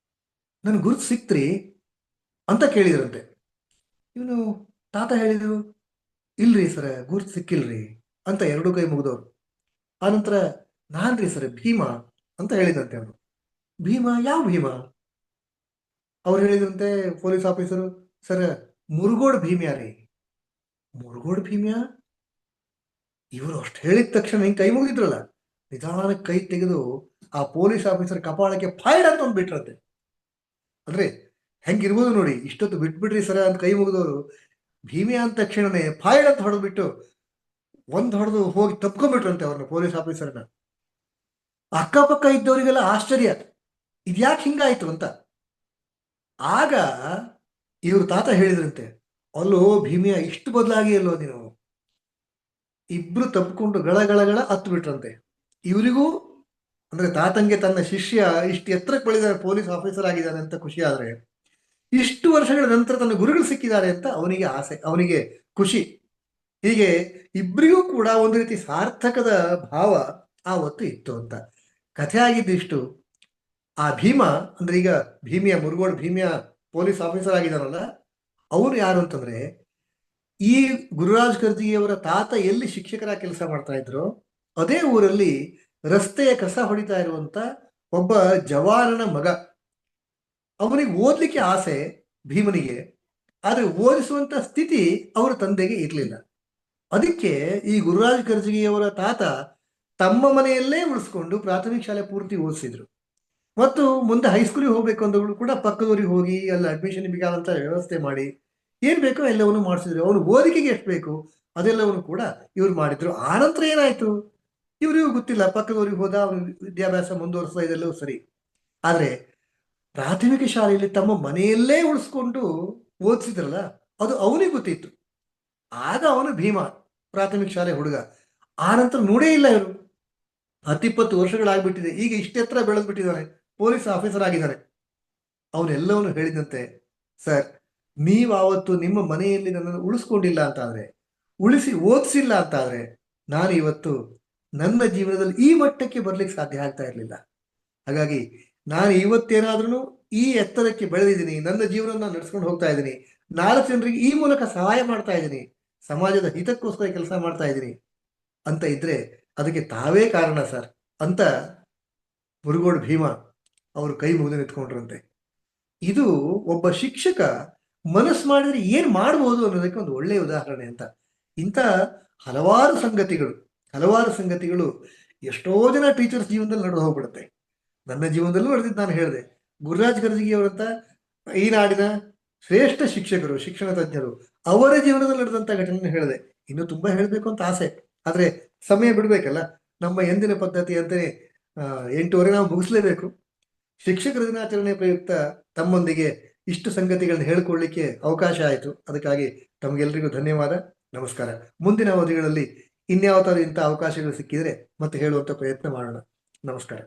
[SPEAKER 1] ನನ್ ಗುರುತು ಸಿಕ್ತ್ರಿ ಅಂತ ಕೇಳಿದ್ರಂತೆ. ಇವನು ತಾತ ಹೇಳಿದ್ರು, ಇಲ್ರಿ ಸರ, ಗುರುತು ಸಿಕ್ಕಿಲ್ರಿ ಅಂತ ಎರಡೂ ಕೈ ಮುಗಿದವ್ರು. ಆನಂತರ ನಾನ್ರಿ ಸರ್ ಭೀಮಾ ಅಂತ ಹೇಳಿದಂತೆ ಅವನು. ಭೀಮಾ? ಯಾವ ಭೀಮಾ? ಅವ್ರು ಹೇಳಿದ್ರಂತೆ police officer, sir Murugod Bhimya ರೀ. ಮುರುಗೋಡ್ ಭೀಮ್ಯಾ? ಇವರು ಅಷ್ಟು ಹೇಳಿದ ತಕ್ಷಣ ಹಿಂಗೆ ಕೈ ಮುಗಿದ್ರಲ್ಲ, ನಿಧಾನಕ್ಕೆ ಕೈ ತೆಗೆದು ಆ ಪೊಲೀಸ್ ಆಫೀಸರ್ ಕಪಾಳಕ್ಕೆ ಫೈಡ್ ಅಂತ ಒಂದು ಬಿಟ್ರಂತೆ. ಅಂದ್ರೆ ಹೆಂಗಿರ್ಬೋದು ನೋಡಿ, ಇಷ್ಟೊತ್ತು ಬಿಟ್ಬಿಡ್ರಿ ಸರ ಅಂತ ಕೈ ಮುಗಿದವರು ಭೀಮ್ಯಾ ಅಂದ ತಕ್ಷಣನೇ ಫೈಡ್ ಅಂತ ಹೊಡೆದ್ಬಿಟ್ಟು ಹೊಡೆದು ಹೋಗಿ ತಪ್ಕೊಂಡ್ಬಿಟ್ರಂತೆ ಅವ್ರನ್ನ, ಪೊಲೀಸ್ ಆಫೀಸರ್ನ. ಅಕ್ಕಪಕ್ಕ ಇದ್ದವರಿಗೆಲ್ಲ ಆಶ್ಚರ್ಯ, ಇದ್ಯಾಕೆ ಹಿಂಗಾಯ್ತು ಅಂತ. ಆಗ ಇವರು ತಾತ ಹೇಳಿದ್ರಂತೆ, ಅಲ್ಲೋ ಭೀಮಿಯಾ, ಇಷ್ಟು ಬದಲಾಗಿ ಅಲ್ಲೋ ನೀನು. ಇಬ್ರು ತಪ್ಪಿಕೊಂಡು ಗಳ ಹತ್ತು ಬಿಟ್ರಂತೆ. ಇವರಿಗೂ ಅಂದ್ರೆ ತಾತಂಗೆ ತನ್ನ ಶಿಷ್ಯ ಇಷ್ಟು ಎತ್ತರಕ್ಕೆ ಬೆಳೆದಾರೆ, ಪೊಲೀಸ್ ಆಫೀಸರ್ ಆಗಿದ್ದಾನೆ ಅಂತ ಖುಷಿ ಆದ್ರೆ, ಇಷ್ಟು ವರ್ಷಗಳ ನಂತರ ತನ್ನ ಗುರುಗಳು ಸಿಕ್ಕಿದ್ದಾರೆ ಅಂತ ಅವನಿಗೆ ಆಸೆ, ಅವನಿಗೆ ಖುಷಿ. ಹೀಗೆ ಇಬ್ಬರಿಗೂ ಕೂಡ ಒಂದು ರೀತಿ ಸಾರ್ಥಕದ ಭಾವ ಆವತ್ತು ಇತ್ತು ಅಂತ. ಕಥೆ ಆಗಿದ್ದಿಷ್ಟು. ಆ ಭೀಮ ಅಂದ್ರೆ ಈಗ ಮುರುಗೋಡು ಭೀಮಿಯ ಪೊಲೀಸ್ ಆಫೀಸರ್ ಆಗಿದ್ದಾನಲ್ಲ, ಅವನು ಯಾರು ಅಂತಂದ್ರೆ, ಈ ಗುರುರಾಜ್ ಕರ್ಜಿಯವರ ತಾತ ಎಲ್ಲಿ ಶಿಕ್ಷಕರಾಗಿ ಕೆಲಸ ಮಾಡ್ತಾ ಇದ್ರು, ಅದೇ ಊರಲ್ಲಿ ರಸ್ತೆಯ ಕಸ ಹೊಡಿತಾ ಇರುವಂತ ಒಬ್ಬ ಜವಾನನ ಮಗ. ಅವನಿಗೆ ಓದ್ಲಿಕ್ಕೆ ಆಸೆ ಭೀಮನಿಗೆ, ಆದ್ರೆ ಓದಿಸುವಂತ ಸ್ಥಿತಿ ಅವರ ತಂದೆಗೆ ಇರಲಿಲ್ಲ. ಅದಕ್ಕೆ ಈ ಗುರುರಾಜ್ ಕರ್ಜಿಯವರ ತಾತ ತಮ್ಮ ಮನೆಯಲ್ಲೇ ಉಳಿಸ್ಕೊಂಡು ಪ್ರಾಥಮಿಕ ಶಾಲೆ ಪೂರ್ತಿ ಓದಿಸಿದ್ರು. ಮತ್ತು ಮುಂದೆ ಹೈಸ್ಕೂಲಿಗೆ ಹೋಗ್ಬೇಕು ಅಂದವರು ಕೂಡ ಪಕ್ಕದೂರಿಗೆ ಹೋಗಿ ಅಲ್ಲಿ ಅಡ್ಮಿಷನ್ ಬೇಕಾದಂತ ವ್ಯವಸ್ಥೆ ಮಾಡಿ ಏನ್ ಬೇಕೋ ಎಲ್ಲವನ್ನು ಮಾಡಿಸಿದ್ರು. ಅವನು ಓದಿಕೆಗೆ ಎಷ್ಟು ಬೇಕು ಅದೆಲ್ಲವನ್ನು ಕೂಡ ಇವ್ರು ಮಾಡಿದ್ರು. ಆನಂತರ ಏನಾಯ್ತು ಇವ್ರಿಗೂ ಗೊತ್ತಿಲ್ಲ, ಪಕ್ಕದೂರಿಗೆ ಹೋದ, ಅವನು ವಿದ್ಯಾಭ್ಯಾಸ ಮುಂದುವರಿಸ್ತಾ, ಇದೆಲ್ಲವೂ ಸರಿ. ಆದ್ರೆ ಪ್ರಾಥಮಿಕ ಶಾಲೆಯಲ್ಲಿ ತಮ್ಮ ಮನೆಯಲ್ಲೇ ಉಳಿಸ್ಕೊಂಡು ಓದಿಸಿದ್ರಲ್ಲ, ಅದು ಅವನಿಗೆ ಗೊತ್ತಿತ್ತು. ಆಗ ಅವನು ಭೀಮ, ಪ್ರಾಥಮಿಕ ಶಾಲೆ ಹುಡುಗ. ಆನಂತರ ನೋಡೇ ಇಲ್ಲ ಇವರು. 10-20 ವರ್ಷಗಳಾಗ್ಬಿಟ್ಟಿದೆ. ಈಗ ಇಷ್ಟೆತ್ರ ಬೆಳೆದ್ಬಿಟ್ಟಿದ್ದಾನೆ, ಪೊಲೀಸ್ ಆಫೀಸರ್ ಆಗಿದ್ದಾನೆ. ಅವನೆಲ್ಲವನು ಹೇಳಿದಂತೆ, ಸರ್ ನೀವು ಆವತ್ತು ನಿಮ್ಮ ಮನೆಯಲ್ಲಿ ನನ್ನನ್ನು ಉಳಿಸ್ಕೊಂಡಿಲ್ಲ ಅಂತಾದ್ರೆ, ಉಳಿಸಿ ಓದಿಸಿಲ್ಲ ಅಂತಾದ್ರೆ, ನಾನು ಇವತ್ತು ನನ್ನ ಜೀವನದಲ್ಲಿ ಈ ಮಟ್ಟಕ್ಕೆ ಬರ್ಲಿಕ್ಕೆ ಸಾಧ್ಯ ಆಗ್ತಾ ಇರಲಿಲ್ಲ. ಹಾಗಾಗಿ ನಾನು ಇವತ್ತೇನಾದ್ರೂ ಈ ಎತ್ತರಕ್ಕೆ ಬೆಳೆದಿದ್ದೀನಿ, ನನ್ನ ಜೀವನ ನಡೆಸ್ಕೊಂಡು ಹೋಗ್ತಾ ಇದ್ದೀನಿ, 4 ಜನರಿಗೆ ಈ ಮೂಲಕ ಸಹಾಯ ಮಾಡ್ತಾ ಇದ್ದೀನಿ, ಸಮಾಜದ ಹಿತಕ್ಕೋಸ್ಕರ ಕೆಲಸ ಮಾಡ್ತಾ ಇದ್ದೀನಿ ಅಂತ ಇದ್ರೆ ಅದಕ್ಕೆ ತಾವೇ ಕಾರಣ ಸರ್ ಅಂತ ಮುರುಗೋಡು ಭೀಮ ಅವರು ಕೈ ಮುಗಿದು ನಿಂತ್ಕೊಂಡ್ರಂತೆ. ಇದು ಒಬ್ಬ ಶಿಕ್ಷಕ ಮನಸ್ಸು ಮಾಡಿದ್ರೆ ಏನ್ ಮಾಡ್ಬೋದು ಅನ್ನೋದಕ್ಕೆ ಒಂದು ಒಳ್ಳೆಯ ಉದಾಹರಣೆ ಅಂತ. ಇಂಥ ಹಲವಾರು ಸಂಗತಿಗಳು ಎಷ್ಟೋ ಜನ ಟೀಚರ್ಸ್ ಜೀವನದಲ್ಲಿ ನಡೆದು ಹೋಗ್ಬಿಡುತ್ತೆ. ನನ್ನ ಜೀವನದಲ್ಲೂ ನಡೆದಿದ್ದು ನಾನು ಹೇಳಿದೆ. ಗುರುರಾಜ್ ಕರ್ಜಿಗಿಯವರಂತ ಈ ನಾಡಿನ ಶ್ರೇಷ್ಠ ಶಿಕ್ಷಕರು, ಶಿಕ್ಷಣ ತಜ್ಞರು, ಅವರ ಜೀವನದಲ್ಲಿ ನಡೆದಂತ ಘಟನೆ ಹೇಳಿದೆ. ಇನ್ನು ತುಂಬಾ ಹೇಳಬೇಕು ಅಂತ ಆಸೆ, ಆದ್ರೆ ಸಮಯ ಬಿಡ್ಬೇಕಲ್ಲ. ನಮ್ಮ ಎಂದಿನ ಪದ್ಧತಿ ಅಂತಾನೆ 8:15 ನಾವು ಮುಗಿಸ್ಲೇಬೇಕು. ಶಿಕ್ಷಕರ ದಿನಾಚರಣೆ ಪ್ರಯುಕ್ತ ತಮ್ಮೊಂದಿಗೆ ಇಷ್ಟು ಸಂಗತಿಗಳನ್ನ ಹೇಳ್ಕೊಳ್ಳಿಕ್ಕೆ ಅವಕಾಶ ಆಯಿತು. ಅದಕ್ಕಾಗಿ ತಮಗೆಲ್ಲರಿಗೂ ಧನ್ಯವಾದ, ನಮಸ್ಕಾರ. ಮುಂದಿನ ಅವಧಿಗಳಲ್ಲಿ ಇನ್ಯಾವತ್ತಾದ್ರೂ ಇಂಥ ಅವಕಾಶಗಳು ಸಿಕ್ಕಿದ್ರೆ ಮತ್ತೆ ಹೇಳುವಂತ ಪ್ರಯತ್ನ ಮಾಡೋಣ. ನಮಸ್ಕಾರ.